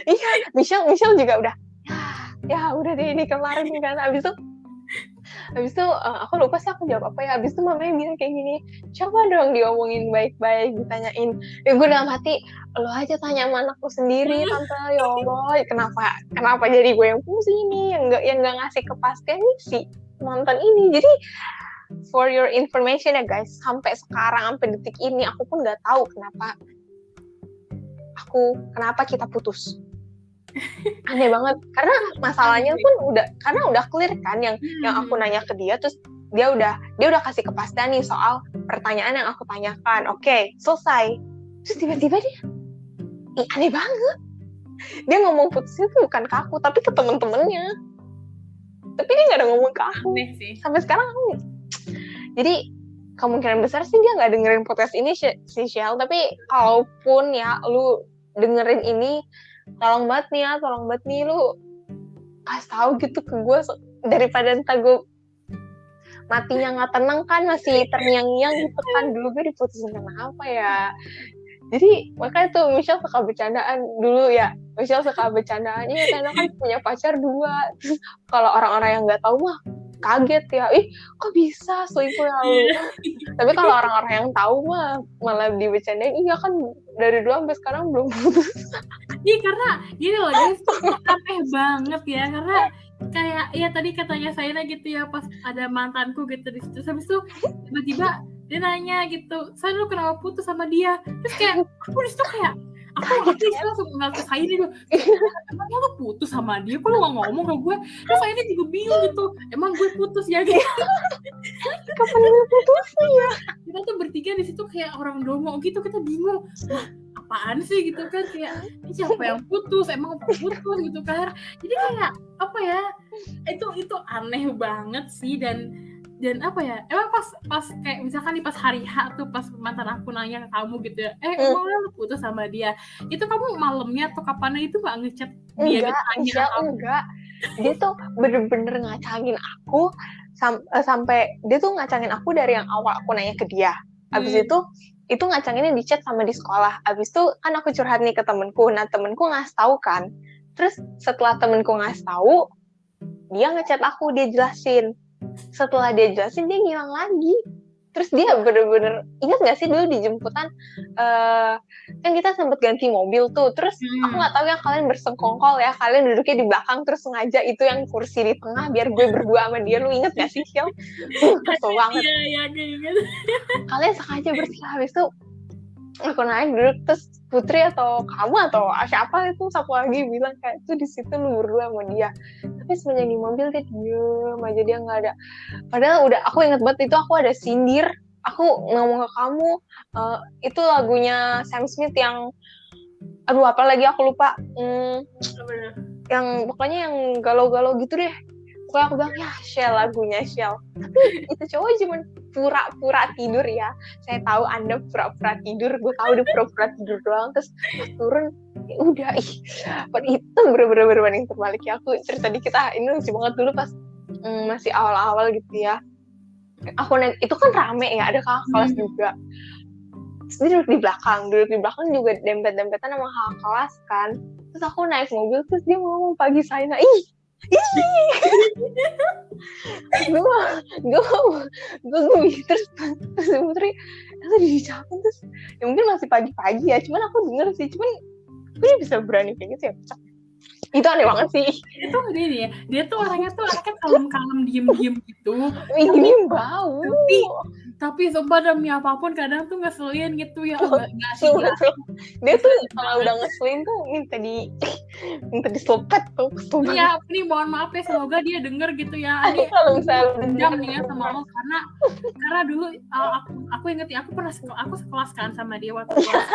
iya, Michelle juga udah, ya udah deh ini kemarin kan. Habis itu aku lupa sih aku jawab apa ya. Habis itu mamanya bilang kayak gini, coba dong diomongin baik-baik, ditanyain. Ya gue dalam hati, lo aja tanya sama anakku sendiri tante, ya Allah, kenapa jadi gue yang pusing ini, yang nggak ngasih kepastian nih si mantan ini. Jadi for your information ya guys, sampai sekarang, sampai detik ini aku pun nggak tahu kenapa kita putus. Aneh banget, karena masalahnya pun udah clear kan, yang aku nanya ke dia, terus dia udah kasih kepastian nih soal pertanyaan yang aku tanyakan. Oke, selesai. Terus tiba-tiba dia aneh banget, dia ngomong putusnya tuh bukan ke aku tapi ke temen-temennya, tapi dia nggak ada ngomong ke aku. Aneh sih. Sampai sekarang aku, jadi kemungkinan besar sih dia nggak dengerin podcast ini si Shell. Tapi kalaupun ya lu dengerin ini, tolong banget nih lu kasih tahu gitu ke gue, daripada entah gue matinya nggak tenang kan, masih terngiang-ngiang gitu kan, dulu gue diputusin kenapa ya. Jadi makanya tuh Michelle suka bercandaan dulu ya, karena kan punya pacar 2. Terus kalau orang-orang yang nggak tahu mah kaget ya, kok bisa selingkuh ya lu. Tapi kalau orang-orang yang tahu mah malah dibercandain, iya kan dari dulu sampai sekarang belum putus. Iya, karena gini loh guys, aneh banget ya, karena kayak ya tadi katanya Saina gitu ya, pas ada mantanku gitu di situ, habis itu tiba-tiba dia nanya gitu, Saina lu kenapa putus sama dia? Terus kayak aku di situ kayak aku langsung nggak ke Saina gitu, emangnya lu putus sama dia? Kok lu nggak ngomong ke gue? Terus Saina juga bingung gitu, emang gue putus ya gitu. Kapan gue putus ya? Kita tuh bertiga di situ kayak orang domo gitu, kita bingung. Apaan sih gitu kan, kayak ini siapa yang putus, emang putus gitu kan. Jadi kayak apa ya, itu aneh banget sih. Dan apa ya, emang pas kayak misalkan nih pas hari H tuh, pas mantan aku nanya ke kamu gitu ya, emang lu putus sama dia, itu kamu malamnya atau kapannya itu gak ngechat dia gitu, tanya enggak, dia tuh bener-bener ngacangin aku sampai dia tuh ngacangin aku dari yang awal aku nanya ke dia. Abis itu ngacanginnya di chat sama di sekolah. Abis itu kan aku curhat nih ke temenku. Nah temenku ngasih tahu kan. Terus setelah temenku ngasih tahu, dia ngechat aku, dia jelasin. Setelah dia jelasin, dia ngilang lagi. Terus dia bener-bener, ingat gak sih dulu di jemputan, kan kita sempet ganti mobil tuh. Terus aku gak tahu ya kalian bersengkongkol ya, kalian duduknya di belakang, terus sengaja itu yang kursi di tengah biar gue berdua sama dia. Lu inget gak sih, Shil? Kesel banget. Iya, inget. Kalian sengaja bersih, habis itu aku naik duduk, terus Putri atau kamu atau siapa itu satu lagi bilang kayak itu di situ lu berdua sama dia. Tapi semenjak di mobil dia diem aja, dia nggak ada. Padahal udah, aku inget banget itu aku ada sindir, aku ngomong ke kamu, itu lagunya Sam Smith yang aduh apa lagi aku lupa, yang pokoknya yang galau-galau gitu deh. Pokoknya aku bilang ya Shell, lagunya Shell. Tapi itu cowok cuma pura-pura tidur ya. Saya tahu Anda pura-pura tidur, gue tahu dia pura-pura tidur doang. Terus turun, ya udah itu bener-bener yang terbalik ya. Aku cerita dikit ini lucu banget dulu pas masih awal-awal gitu ya. Aku itu kan rame ya, ada kakak kelas juga. Terus dia duduk di belakang juga dempet-dempetan sama kakak kelas kan. Terus aku naik mobil, terus dia ngomong pagi Saina, gue terus Putri itu dicapin, terus ya mungkin masih pagi-pagi ya, cuman aku denger sih, cuman gue bisa berani kayak gitu ya, pecah. Itu aneh banget sih. Itu dia tuh orangnya kalem-kalem, diem-diem gitu. Ini bau. Tapi sumpah demi apapun kadang tuh ngeselin gitu ya, nggak sih. Dia tuh kalau udah ngeselin tuh minta minta diselopet tuh. Iya, ini mohon maaf ya, semoga dia denger gitu ya. Ini kalau misalnya dendam nih ya sama lo, karena dulu aku inget ya, aku sekelas kan sama dia waktu kelas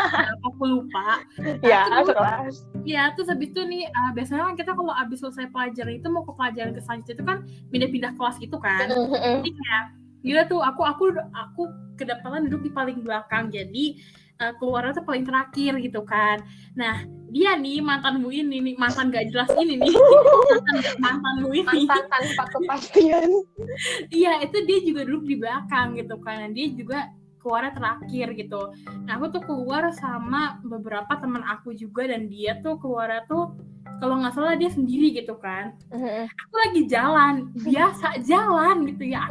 aku lupa. Ya, sekelas. Iya, terus habis itu nih biasanya kan kita kalau habis selesai pelajaran itu mau ke pelajaran ke selanjutnya itu kan pindah-pindah kelas gitu kan. Jadi kayak gila tuh aku kedapatan duduk di paling belakang, jadi keluarnya tuh paling terakhir gitu kan. Nah, dia nih mantanmu ini nih, mantan gak jelas ini nih, mantanmu ini, mantan tanpa kepastian. Iya, itu dia juga duduk di belakang gitu kan. Dia juga keluarnya terakhir gitu. Nah, aku tuh keluar sama beberapa teman aku juga, dan dia tuh keluarnya tuh kalau nggak salah dia sendiri gitu kan. Aku lagi jalan, biasa jalan gitu ya.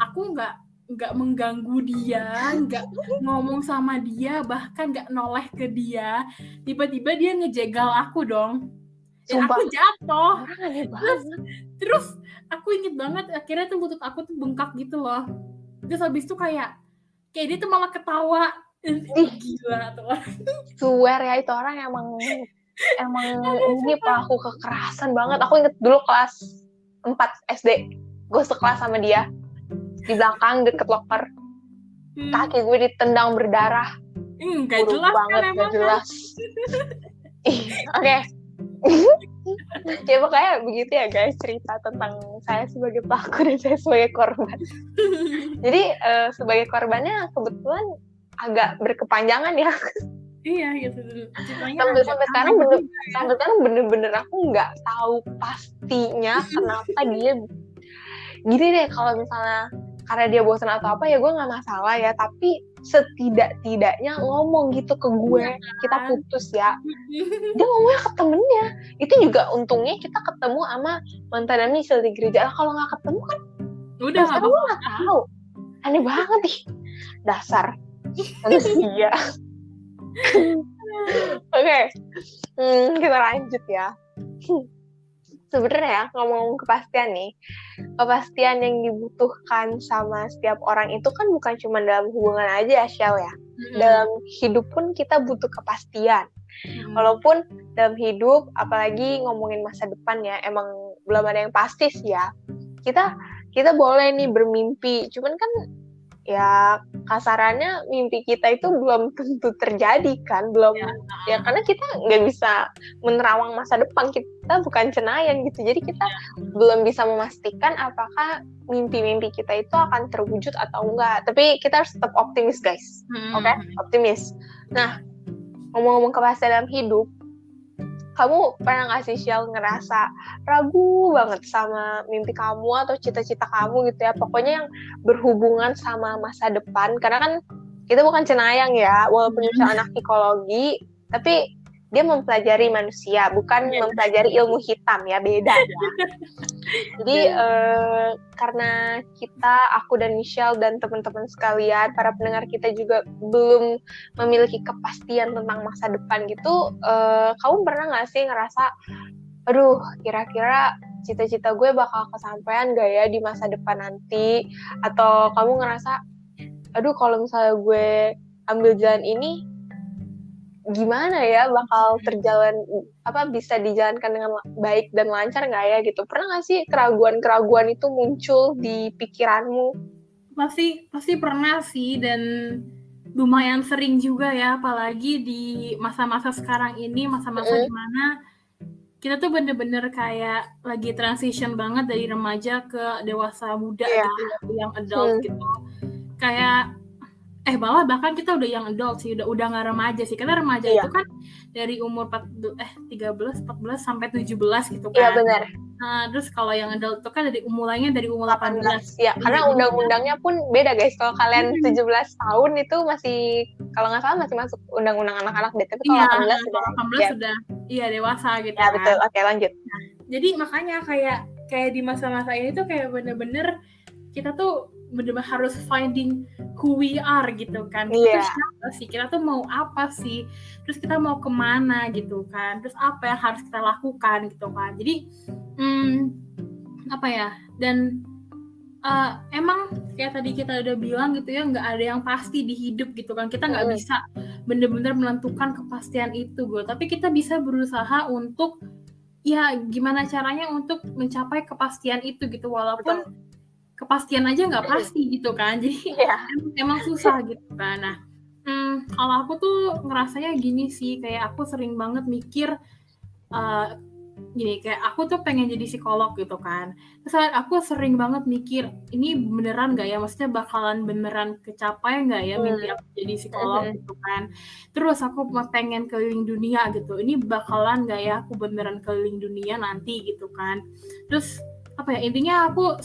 Aku nggak mengganggu dia, nggak ngomong sama dia, bahkan nggak noleh ke dia. Tiba-tiba dia ngejegal aku dong. Dan aku jatuh. Terus aku inget banget akhirnya tuh lutut aku tuh bengkak gitu loh. Terus habis itu kayak dia tuh malah ketawa. Gila tuh orang. Swear ya, itu orang emang ini pelaku kekerasan banget. Aku inget dulu kelas 4 SD, gue sekelas sama dia. Di belakang deket locker, kaki gue ditendang berdarah. Gak jelas banget, kan emang. Gak jelas. Oke. Ya pokoknya begitu ya guys, cerita tentang saya sebagai pelaku dan saya sebagai korban. Jadi sebagai korbannya kebetulan agak berkepanjangan ya. Iya gitu. Sampai sekarang bener-bener aku nggak tahu pastinya kenapa dia gini deh. Kalau misalnya karena dia bosan atau apa ya gue nggak masalah ya, tapi setidak-tidaknya ngomong gitu ke gue, kita putus ya. Dia ngomongnya ke temennya. Itu juga untungnya kita ketemu sama mantan Michelle di gereja. Kalau nggak ketemu kan udah sekarang gue nggak tahu. Aneh banget nih, dasar manusia. Oke, kita lanjut ya. Sebenarnya ngomong kepastian nih, kepastian yang dibutuhkan sama setiap orang itu kan bukan cuma dalam hubungan aja, Shell ya. Dalam hidup pun kita butuh kepastian. Walaupun dalam hidup, apalagi ngomongin masa depan ya, emang belum ada yang pasti sih ya. Kita boleh nih bermimpi, cuman kan ya kasarannya mimpi kita itu belum tentu terjadi kan, belum ya karena kita nggak bisa menerawang masa depan, kita bukan cenayang gitu, jadi kita belum bisa memastikan apakah mimpi-mimpi kita itu akan terwujud atau enggak, tapi kita harus tetap optimis guys. Oke? Optimis. Nah, ngomong-ngomong kepastian dalam hidup, kamu pernah nggak sih Shell ngerasa ragu banget sama mimpi kamu atau cita-cita kamu gitu ya, pokoknya yang berhubungan sama masa depan, karena kan kita bukan cenayang ya, walaupun misalnya anak psikologi, tapi dia mempelajari manusia, bukan mempelajari ilmu hitam ya, beda ya. Jadi karena aku dan Michelle dan teman-teman sekalian, para pendengar kita juga belum memiliki kepastian tentang masa depan gitu, kamu pernah nggak sih ngerasa, aduh kira-kira cita-cita gue bakal kesampaian gak ya di masa depan nanti, atau kamu ngerasa, aduh kalau misalnya gue ambil jalan ini gimana ya, bakal bisa dijalankan dengan baik dan lancar nggak ya gitu. Pernah nggak sih keraguan-keraguan itu muncul di pikiranmu? Pasti pernah sih, dan lumayan sering juga ya, apalagi di masa-masa sekarang ini, masa-masa dimana kita tuh bener-bener kayak lagi transition banget dari remaja ke dewasa muda gitu, yang adult gitu. Kayak bahkan kita udah yang adult sih, udah nggak remaja sih. Karena remaja itu kan dari umur 13, 14 sampai 17 gitu kan. Iya benar. Nah, terus kalau yang adult itu kan mulainya dari umur 18. Ya, karena undang-undangnya pun beda guys. Kalau kalian 17 tahun itu masih, kalau nggak salah masih masuk undang-undang anak-anak deh. Tapi kalau 18 sudah dewasa gitu ya, kan. Betul. Oke, lanjut. Nah, jadi makanya kayak di masa-masa ini tuh kayak bener-bener kita tuh bener-bener harus finding who we are gitu kan. Kita tuh siapa sih? Kita tuh mau apa sih? Terus kita mau kemana gitu kan? Terus apa yang harus kita lakukan gitu kan? Jadi dan emang kayak tadi kita udah bilang gitu ya, nggak ada yang pasti di hidup gitu kan, kita nggak bisa bener-bener menentukan kepastian itu gue, tapi kita bisa berusaha untuk ya gimana caranya untuk mencapai kepastian itu gitu, walaupun kepastian aja nggak pasti gitu kan, jadi emang susah gitu kan. Nah, kalau aku tuh ngerasanya gini sih, kayak aku sering banget mikir gini, kayak aku tuh pengen jadi psikolog gitu kan, terus aku sering banget mikir ini beneran nggak ya, maksudnya bakalan beneran kecapai nggak ya mimpi aku jadi psikolog gitu kan. Terus aku pengen keliling dunia gitu, ini bakalan nggak ya aku beneran keliling dunia nanti gitu kan. Terus apa ya, intinya aku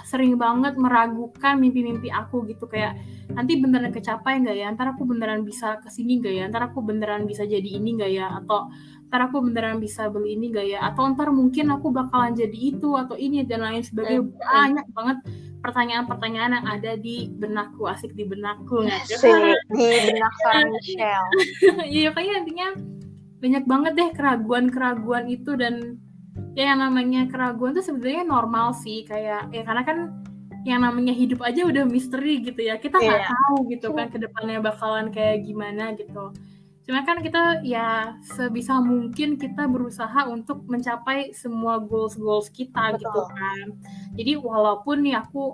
sering banget meragukan mimpi-mimpi aku gitu, kayak nanti beneran kecapai nggak ya, ntar aku beneran bisa kesini nggak ya, ntar aku beneran bisa jadi ini nggak ya, atau ntar aku beneran bisa beli ini gak ya, atau ntar mungkin aku bakalan jadi itu atau ini dan lain sebagainya. Banyak banget pertanyaan-pertanyaan yang ada di benakku, asik di benakku. Asik di benak seorang Michelle. Iya, kayaknya intinya banyak banget deh keraguan-keraguan itu, dan ya yang namanya keraguan tuh sebenarnya normal sih, kayak ya karena kan yang namanya hidup aja udah misteri gitu ya, kita nggak tahu gitu kan kedepannya bakalan kayak gimana gitu. Cuma kan kita ya sebisa mungkin kita berusaha untuk mencapai semua goals kita. Betul. Gitu kan. Jadi walaupun nih aku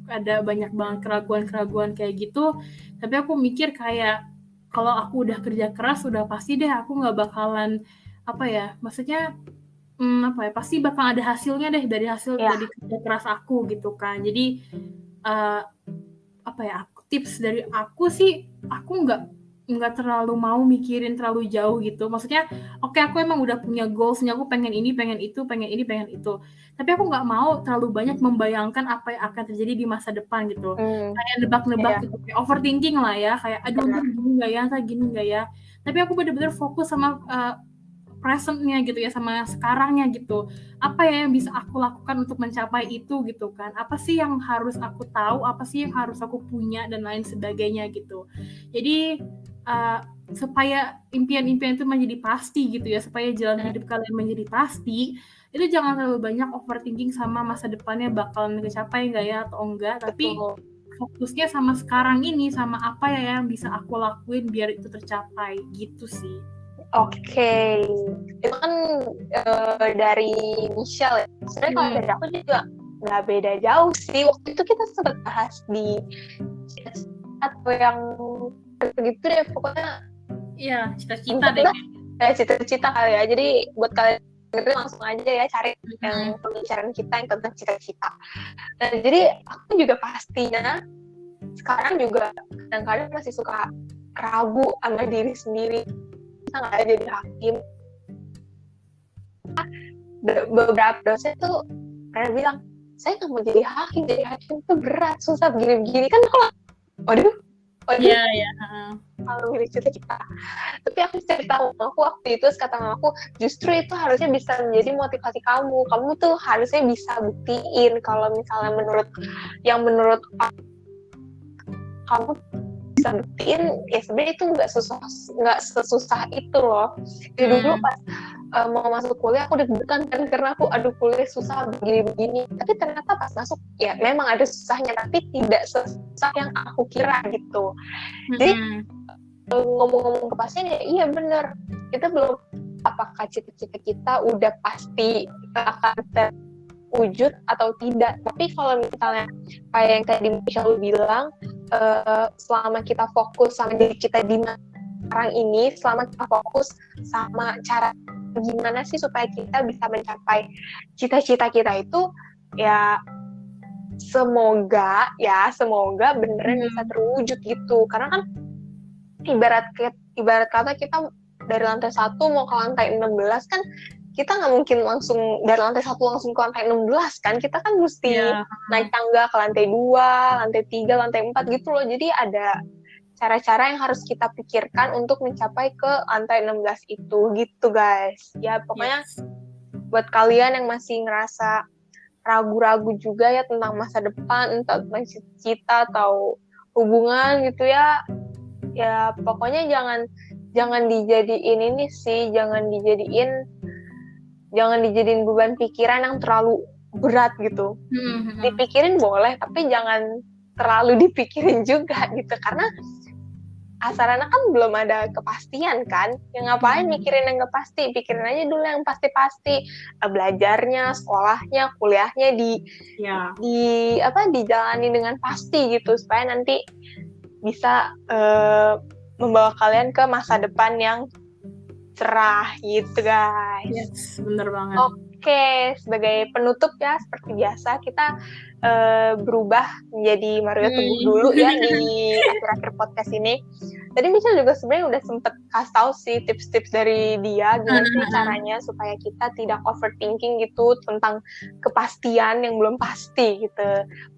ada banyak banget keraguan-keraguan kayak gitu, tapi aku mikir kayak kalau aku udah kerja keras udah pasti deh aku nggak bakalan apa ya, maksudnya apa ya, pasti bakal ada hasilnya deh dari hasil dari kerja keras aku gitu kan. Jadi apa ya, tips dari aku sih, aku nggak terlalu mau mikirin terlalu jauh gitu. Maksudnya oke, aku emang udah punya goalsnya, aku pengen ini, pengen itu, pengen ini, pengen itu. Tapi aku nggak mau terlalu banyak membayangkan apa yang akan terjadi di masa depan gitu. Kayak nebak-nebak gitu, kayak overthinking lah ya, kayak aduh ntar gini nggak ya, ntar gini nggak ya. Tapi aku bener-bener fokus sama presentnya gitu ya, sama sekarangnya gitu. Apa ya yang bisa aku lakukan untuk mencapai itu gitu kan. Apa sih yang harus aku tahu, apa sih yang harus aku punya dan lain sebagainya gitu. Jadi supaya impian-impian itu menjadi pasti gitu ya, supaya jalan hidup kalian menjadi pasti, itu jangan terlalu banyak overthinking sama masa depannya bakalan kecapai nggak ya atau enggak, tapi fokusnya sama sekarang ini, sama apa ya yang bisa aku lakuin biar itu tercapai gitu sih. Oke, itu kan dari Michelle ya. Sebenarnya kalau dari aku juga nggak beda jauh sih. Waktu itu kita sempat bahas di atau yang begitu deh, pokoknya. Iya, cita-cita deh. Cita-cita kali ya. Jadi buat kalian itu langsung aja ya cari yang pembicaraan kita yang tentang cita-cita. Nah, jadi aku juga pastinya sekarang juga kadang-kadang masih suka ragu sama diri sendiri. Nggak jadi hakim. Beberapa dosen tuh pernah bilang, saya nggak mau jadi hakim itu berat, susah begini-begini kan. Waduh kalau milik cita-cita. Tapi aku cerita sama aku waktu itu, kata mamaku, justru itu harusnya bisa menjadi motivasi kamu tuh harusnya bisa buktiin kalau misalnya menurut kamu bisa buktiin, ya sebenarnya itu nggak sesusah itu loh. Jadi dulu pas mau masuk kuliah aku deg-degan kan, karena aku kuliah susah begini-begini, tapi ternyata pas masuk ya memang ada susahnya, tapi tidak sesusah yang aku kira gitu. Jadi ngomong-ngomong kepastian ya iya bener, kita belum apakah cita-cita kita udah pasti akan terwujud atau tidak. Tapi kalau misalnya kayak yang tadi Michelle bilang, selama kita fokus sama diri kita di sekarang ini, selama kita fokus sama cara gimana sih supaya kita bisa mencapai cita-cita kita itu, ya semoga beneran bisa terwujud gitu. Karena kan ibarat kata kita dari lantai 1 mau ke lantai 16 kan, kita nggak mungkin langsung dari lantai 1 langsung ke lantai 16 kan, kita kan mesti naik tangga ke lantai 2, lantai 3, lantai 4 gitu loh. Jadi ada cara-cara yang harus kita pikirkan untuk mencapai ke lantai 16 itu gitu guys. Ya pokoknya buat kalian yang masih ngerasa ragu-ragu juga ya tentang masa depan, entah tentang cita-cita atau hubungan gitu ya, ya pokoknya jangan dijadiin ini sih, jangan dijadiin beban pikiran yang terlalu berat gitu. Dipikirin boleh, tapi jangan terlalu dipikirin juga gitu, karena asarana kan belum ada kepastian kan, yang ngapain mikirin yang nggak pasti, pikirin aja dulu yang pasti-pasti, belajarnya, sekolahnya, kuliahnya dijalani dengan pasti gitu, supaya nanti bisa membawa kalian ke masa depan yang cerah gitu guys. Yes, bener banget. Oke, sebagai penutup ya, seperti biasa kita berubah menjadi Mario Teguh dulu ya di akhir-akhir podcast ini. Tadi Michelle juga sebenarnya udah sempet kasih tahu sih tips-tips dari dia gimana sih caranya supaya kita tidak overthinking gitu tentang kepastian yang belum pasti gitu.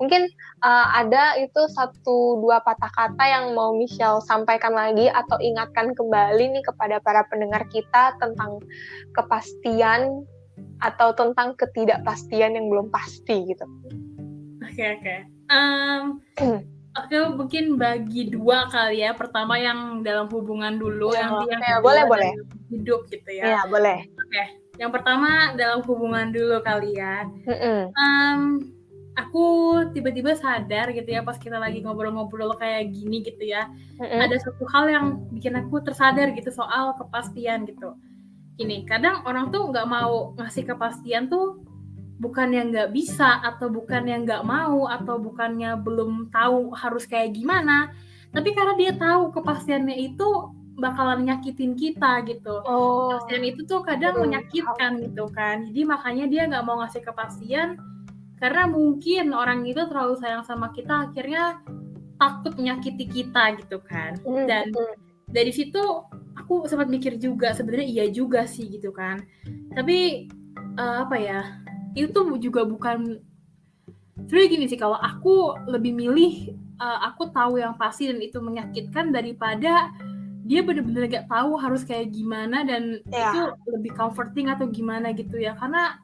Mungkin ada itu 1-2 patah kata yang mau Michelle sampaikan lagi atau ingatkan kembali nih kepada para pendengar kita tentang kepastian atau tentang ketidakpastian yang belum pasti gitu. Oke. Oke, mungkin bagi 2 kali ya. Pertama yang dalam hubungan dulu, yang boleh. Hidup gitu ya. Iya, boleh. Oke. Yang pertama dalam hubungan dulu kali ya. Aku tiba-tiba sadar gitu ya pas kita lagi ngobrol-ngobrol kayak gini gitu ya. Ada satu hal yang bikin aku tersadar gitu soal kepastian gitu. Gini, kadang orang tuh nggak mau ngasih kepastian tuh bukan yang nggak bisa, atau bukan yang nggak mau, atau bukannya belum tahu harus kayak gimana, tapi karena dia tahu kepastiannya itu bakalan nyakitin kita gitu. Kepastian itu tuh kadang menyakitkan gitu kan, jadi makanya dia nggak mau ngasih kepastian karena mungkin orang itu terlalu sayang sama kita, akhirnya takut menyakiti kita gitu kan. Dan dari situ aku sempat mikir juga, sebenarnya iya juga sih gitu kan, tapi itu juga bukan, sebenarnya gini sih, kalau aku lebih milih aku tahu yang pasti dan itu menyakitkan daripada dia benar-benar gak tahu harus kayak gimana dan itu lebih comforting atau gimana gitu ya, karena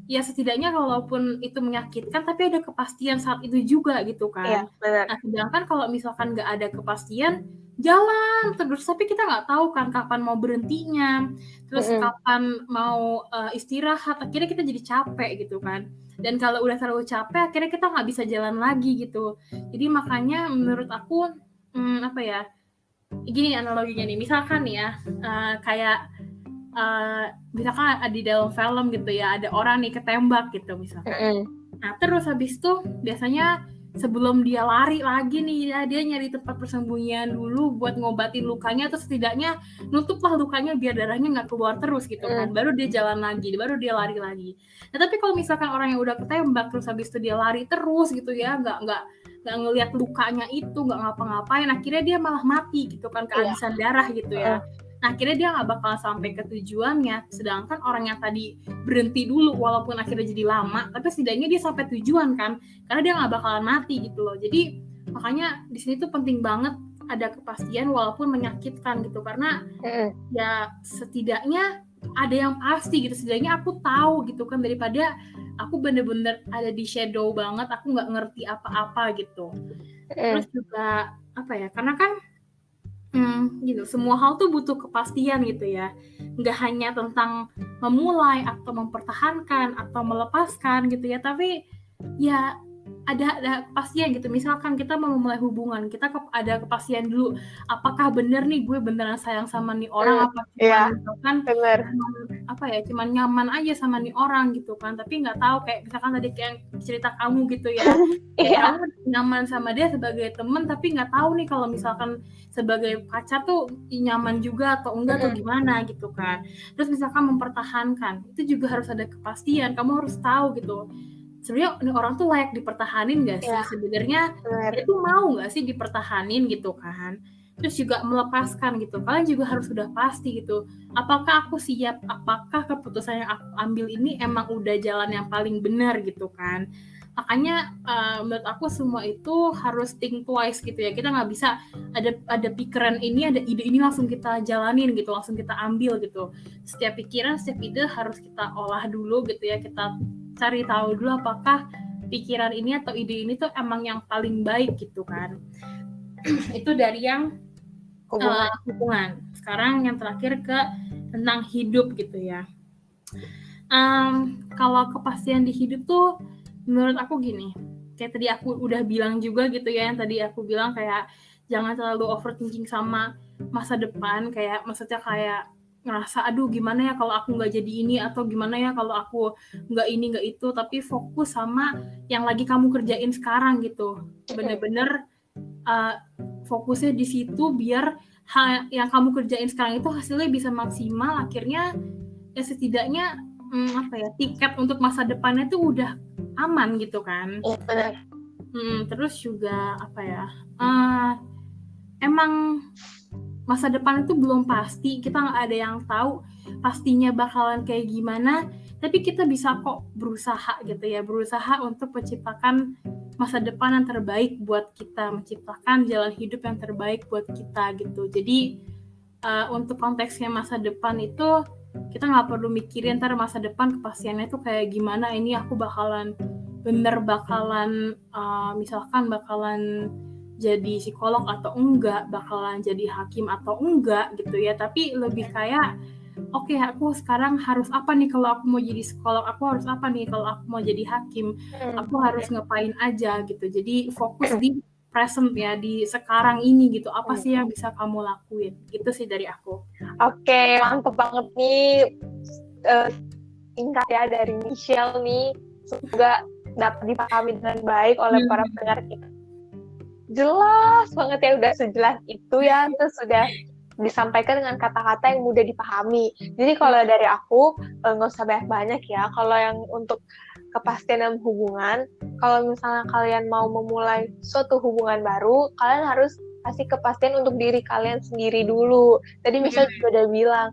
ya setidaknya walaupun itu menyakitkan tapi ada kepastian saat itu juga gitu kan. Nah, sedangkan kalau misalkan gak ada kepastian, jalan terus tapi kita nggak tahu kan kapan mau berhentinya, terus kapan mau istirahat, akhirnya kita jadi capek gitu kan. Dan kalau udah terlalu capek akhirnya kita nggak bisa jalan lagi gitu. Jadi makanya menurut aku gini analoginya nih, misalkan ya kayak misalkan di dalam film gitu ya, ada orang nih ketembak gitu misalkan. Nah terus habis itu biasanya sebelum dia lari lagi nih ya, dia nyari tempat persembunyian dulu buat ngobatin lukanya, atau setidaknya nutuplah lukanya biar darahnya nggak keluar terus gitu kan, baru dia jalan lagi, baru dia lari lagi. Nah tapi kalau misalkan orang yang udah ketembak terus habis itu dia lari terus gitu ya, nggak ngelihat lukanya itu, nggak ngapa-ngapain, akhirnya dia malah mati gitu kan, kehabisan darah gitu ya. Nah, akhirnya dia nggak bakal sampai ke tujuannya. Sedangkan orang yang tadi berhenti dulu, walaupun akhirnya jadi lama, tapi setidaknya dia sampai tujuan kan, karena dia nggak bakalan mati gitu loh. Jadi makanya di sini tuh penting banget ada kepastian walaupun menyakitkan gitu, karena ya setidaknya ada yang pasti gitu. Setidaknya aku tahu gitu kan, daripada aku bener-bener ada di shadow banget, aku nggak ngerti apa-apa gitu. Terus juga karena kan gitu, semua hal tuh butuh kepastian gitu ya, nggak hanya tentang memulai atau mempertahankan atau melepaskan gitu ya, tapi ya ada kepastian gitu. Misalkan kita mau memulai hubungan, kita ada kepastian dulu, apakah bener nih gue beneran sayang sama nih orang, apa cuma misalkan cuman nyaman aja sama nih orang gitu kan, tapi nggak tahu, kayak misalkan tadi kayak cerita kamu gitu ya, kamu nyaman sama dia sebagai temen tapi nggak tahu nih kalau misalkan sebagai pacar tuh nyaman juga atau enggak atau gimana gitu kan. Terus misalkan mempertahankan, itu juga harus ada kepastian, kamu harus tahu gitu sebenarnya orang tuh layak dipertahanin nggak sih, sebenarnya itu mau nggak sih dipertahanin gitu kan. Terus juga melepaskan gitu, kalian juga harus sudah pasti gitu, apakah aku siap, apakah keputusan yang aku ambil ini emang udah jalan yang paling benar gitu kan. Makanya menurut aku semua itu harus think twice gitu ya, kita nggak bisa ada pikiran ini, ada ide ini langsung kita jalanin gitu, langsung kita ambil gitu. Setiap pikiran, setiap ide harus kita olah dulu gitu ya, kita cari tahu dulu apakah pikiran ini atau ide ini tuh emang yang paling baik gitu kan. Itu dari yang hubungan. Sekarang yang terakhir ke tentang hidup gitu ya. Kalau kepastian di hidup tuh menurut aku gini, kayak tadi aku udah bilang juga gitu ya, yang tadi aku bilang kayak jangan terlalu overthinking sama masa depan, kayak maksudnya kayak ngerasa aduh gimana ya kalau aku nggak jadi ini, atau gimana ya kalau aku nggak ini nggak itu, tapi fokus sama yang lagi kamu kerjain sekarang gitu, bener-bener fokusnya di situ biar yang kamu kerjain sekarang itu hasilnya bisa maksimal, akhirnya ya setidaknya tiket untuk masa depannya tuh udah aman gitu kan. Iya benar. Terus juga emang masa depan itu belum pasti, kita nggak ada yang tahu pastinya bakalan kayak gimana, tapi kita bisa kok berusaha gitu ya, berusaha untuk menciptakan masa depan yang terbaik buat kita, menciptakan jalan hidup yang terbaik buat kita gitu. Jadi untuk konteksnya masa depan itu kita nggak perlu mikirin ntar masa depan kepastiannya tuh kayak gimana, ini aku bakalan misalkan bakalan jadi psikolog atau enggak, bakalan jadi hakim atau enggak gitu ya, tapi lebih kayak oke, aku sekarang harus apa nih kalau aku mau jadi psikolog, aku harus apa nih kalau aku mau jadi hakim, aku harus ngapain aja gitu. Jadi fokus di present ya, di sekarang ini gitu, apa sih yang bisa kamu lakuin, gitu sih dari aku. Oke, mantep banget nih singkat ya dari Michelle nih, semoga dapat dipahami dengan baik oleh para pendengar kita. Jelas banget ya, udah sejelas itu ya, terus sudah disampaikan dengan kata-kata yang mudah dipahami. Jadi kalau dari aku nggak usah banyak-banyak ya. Kalau yang untuk kepastian dalam hubungan, kalau misalnya kalian mau memulai suatu hubungan baru, kalian harus kasih kepastian untuk diri kalian sendiri dulu. Tadi Michelle juga udah bilang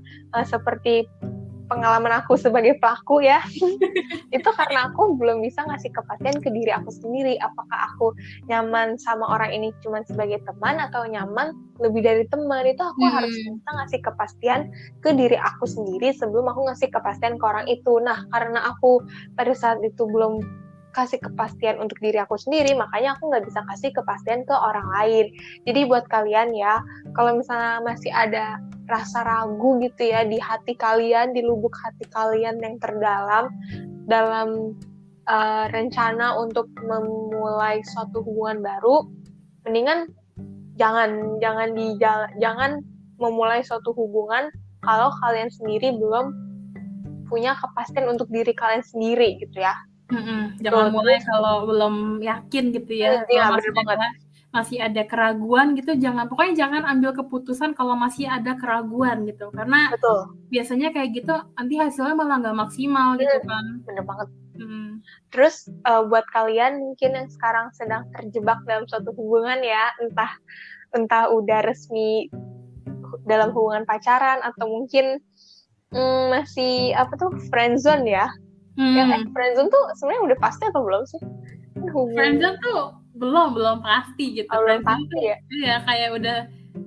seperti pengalaman aku sebagai pelaku ya, itu karena aku belum bisa ngasih kepastian ke diri aku sendiri, apakah aku nyaman sama orang ini cuma sebagai teman atau nyaman lebih dari teman. Itu aku harus bisa ngasih kepastian ke diri aku sendiri sebelum aku ngasih kepastian ke orang itu. Nah, karena aku pada saat itu belum kasih kepastian untuk diri aku sendiri, makanya aku nggak bisa kasih kepastian ke orang lain. Jadi buat kalian ya, kalau misalnya masih ada rasa ragu gitu ya di hati kalian, di lubuk hati kalian yang terdalam dalam rencana untuk memulai suatu hubungan baru, mendingan jangan memulai suatu hubungan kalau kalian sendiri belum punya kepastian untuk diri kalian sendiri gitu ya. Jangan mulai kalau belum yakin gitu ya. Iya, bener banget. Masih ada keraguan gitu, pokoknya jangan ambil keputusan kalau masih ada keraguan gitu, karena biasanya kayak gitu nanti hasilnya malah nggak maksimal gitu kan. Bener banget. Terus buat kalian mungkin yang sekarang sedang terjebak dalam suatu hubungan ya, entah udah resmi dalam hubungan pacaran atau mungkin masih friendzone ya. Yang friendzone tuh sebenarnya udah pasti atau belum sih? Friendzone tuh belum pasti gitu. Belum pasti ya? Iya, kayak udah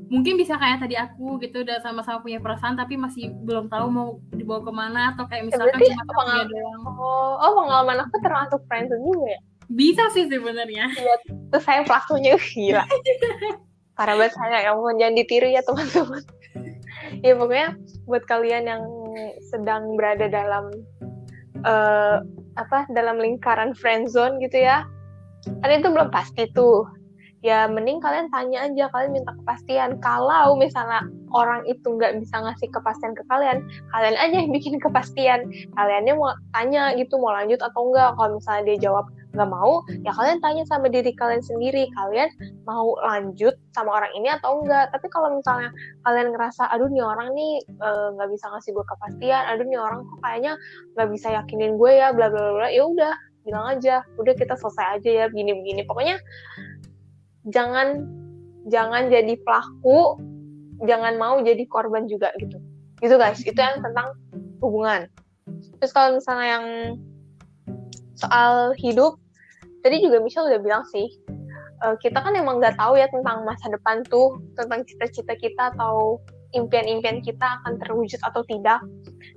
mungkin bisa kayak tadi aku gitu, udah sama-sama punya perasaan tapi masih belum tahu mau dibawa kemana, atau kayak misalkan cuma punya doang. Pengalaman aku termasuk friendzone juga ya? Bisa sih sebenarnya. Iya, terus saya pelakunya gila. Parah banget saya, jangan ditiru ya teman-teman. Ya pokoknya buat kalian yang sedang berada dalam dalam lingkaran friendzone gitu ya, kalian itu belum pasti tuh ya, mending kalian tanya aja, kalian minta kepastian. Kalau misalnya orang itu nggak bisa ngasih kepastian ke kalian aja yang bikin kepastian. Kaliannya mau tanya gitu, mau lanjut atau enggak. Kalau misalnya dia jawab nggak mau, ya kalian tanya sama diri kalian sendiri, kalian mau lanjut sama orang ini atau enggak. Tapi kalau misalnya kalian ngerasa aduh nih orang nih nggak bisa ngasih gue kepastian, aduh nih orang kok kayaknya nggak bisa yakinin gue ya, bla bla bla, ya udah bilang aja, udah kita selesai aja ya, begini pokoknya jangan jadi pelaku, jangan mau jadi korban juga gitu guys. Itu yang tentang hubungan. Terus kalau misalnya yang soal hidup, tadi juga Michelle udah bilang sih, kita kan emang nggak tahu ya tentang masa depan tuh, tentang cita-cita kita atau impian-impian kita akan terwujud atau tidak.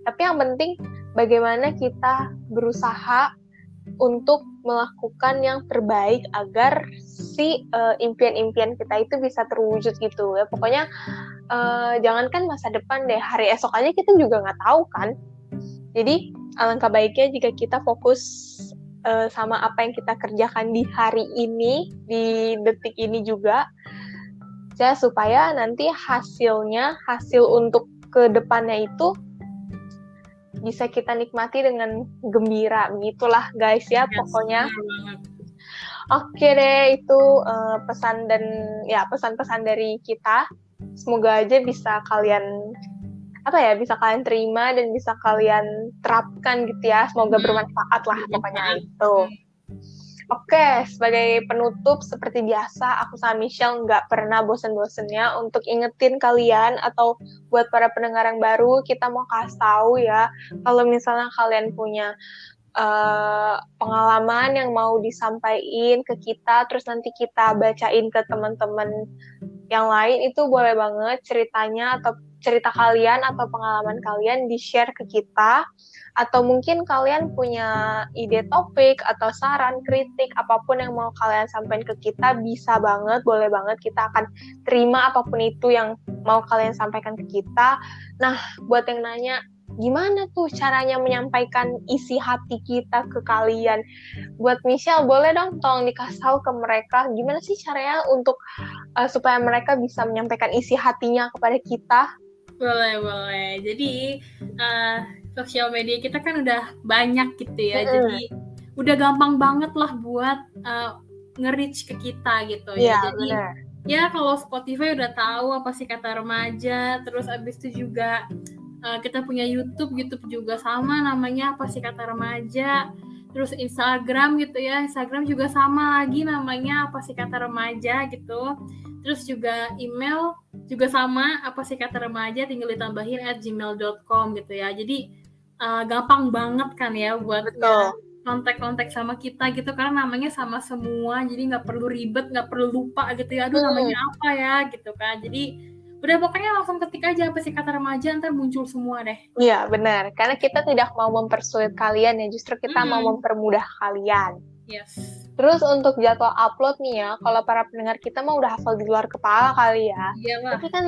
Tapi yang penting bagaimana kita berusaha untuk melakukan yang terbaik agar si impian-impian kita itu bisa terwujud gitu ya. Pokoknya jangankan masa depan deh, hari esok aja kita juga nggak tahu kan. Jadi alangkah baiknya jika kita fokus sama apa yang kita kerjakan di hari ini, di detik ini juga, ya supaya nanti hasil untuk ke depannya itu bisa kita nikmati dengan gembira, begitulah guys ya, pokoknya. Oke deh, itu pesan-pesan dari kita. Semoga aja bisa kalian terima dan bisa kalian terapkan gitu ya. Semoga bermanfaat lah pokoknya itu. Oke, sebagai penutup seperti biasa, aku sama Michelle nggak pernah bosan-bosannya untuk ingetin kalian atau buat para pendengar yang baru, kita mau kasih tahu ya, kalau misalnya kalian punya pengalaman yang mau disampaikan ke kita, terus nanti kita bacain ke teman-teman yang lain, itu boleh banget ceritanya atau cerita kalian atau pengalaman kalian di-share ke kita, atau mungkin kalian punya ide topik atau saran, kritik, apapun yang mau kalian sampaikan ke kita, bisa banget, boleh banget, kita akan terima apapun itu yang mau kalian sampaikan ke kita. Nah, buat yang nanya, gimana tuh caranya menyampaikan isi hati kita ke kalian? Buat Michelle, boleh dong tolong dikasih tahu ke mereka, gimana sih caranya untuk supaya mereka bisa menyampaikan isi hatinya kepada kita? Boleh. Jadi sosial media kita kan udah banyak gitu ya. Jadi udah gampang banget lah buat nge-reach ke kita gitu ya. Jadi bener. Ya kalau Spotify udah tahu apa sih kata remaja, terus abis itu juga kita punya YouTube juga sama namanya apa sih kata remaja. Terus Instagram gitu ya, Instagram juga sama lagi namanya apa sih kata remaja gitu. Terus juga email juga sama apa sih kata remaja, tinggal ditambahin @gmail.com gitu ya. Jadi gampang banget kan ya buat kontak sama kita gitu, karena namanya sama semua, jadi nggak perlu ribet, nggak perlu lupa gitu ya, aduh namanya apa ya gitu kan. Jadi udah pokoknya langsung ketik aja apa sih kata remaja, ntar muncul semua deh. Iya benar, karena kita tidak mau mempersulit kalian ya, justru kita mau mempermudah kalian. Yes. Terus untuk jadwal upload nih ya, kalau para pendengar kita mah udah hafal di luar kepala kali ya. Iyalah. Tapi kan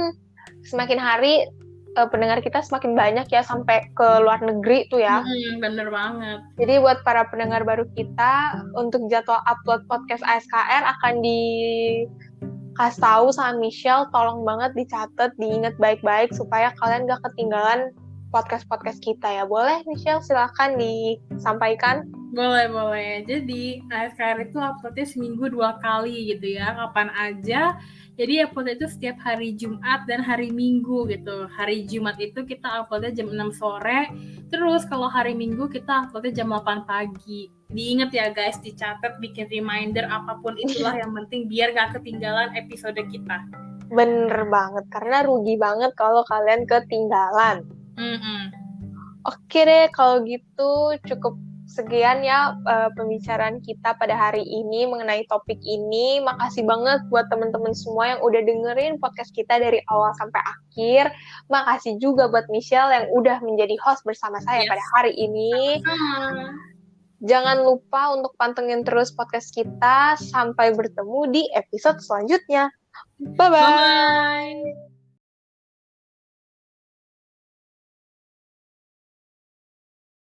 semakin hari pendengar kita semakin banyak ya, sampai ke luar negeri tuh ya. Bener banget. Jadi buat para pendengar baru kita, untuk jadwal upload podcast ASKR akan dikasih tahu sama Michelle, tolong banget dicatat, diingat baik-baik supaya kalian gak ketinggalan podcast-podcast kita ya. Boleh Michelle, silakan disampaikan. Boleh. Jadi ASKR itu uploadnya seminggu 2 kali gitu ya, kapan aja. Jadi uploadnya itu setiap hari Jumat dan hari Minggu gitu. Hari Jumat itu kita uploadnya jam 6 sore. Terus kalau hari Minggu kita uploadnya jam 8 pagi. Diingat ya guys, dicatat, bikin reminder, apapun itulah yang penting biar gak ketinggalan episode kita. Bener banget, karena rugi banget kalau kalian ketinggalan. Oke deh, kalau gitu cukup sekian ya pembicaraan kita pada hari ini mengenai topik ini. Makasih banget buat teman-teman semua yang udah dengerin podcast kita dari awal sampai akhir. Makasih juga buat Michelle yang udah menjadi host bersama saya pada hari ini. Jangan lupa untuk pantengin terus podcast kita. Sampai bertemu di episode selanjutnya. Bye-bye.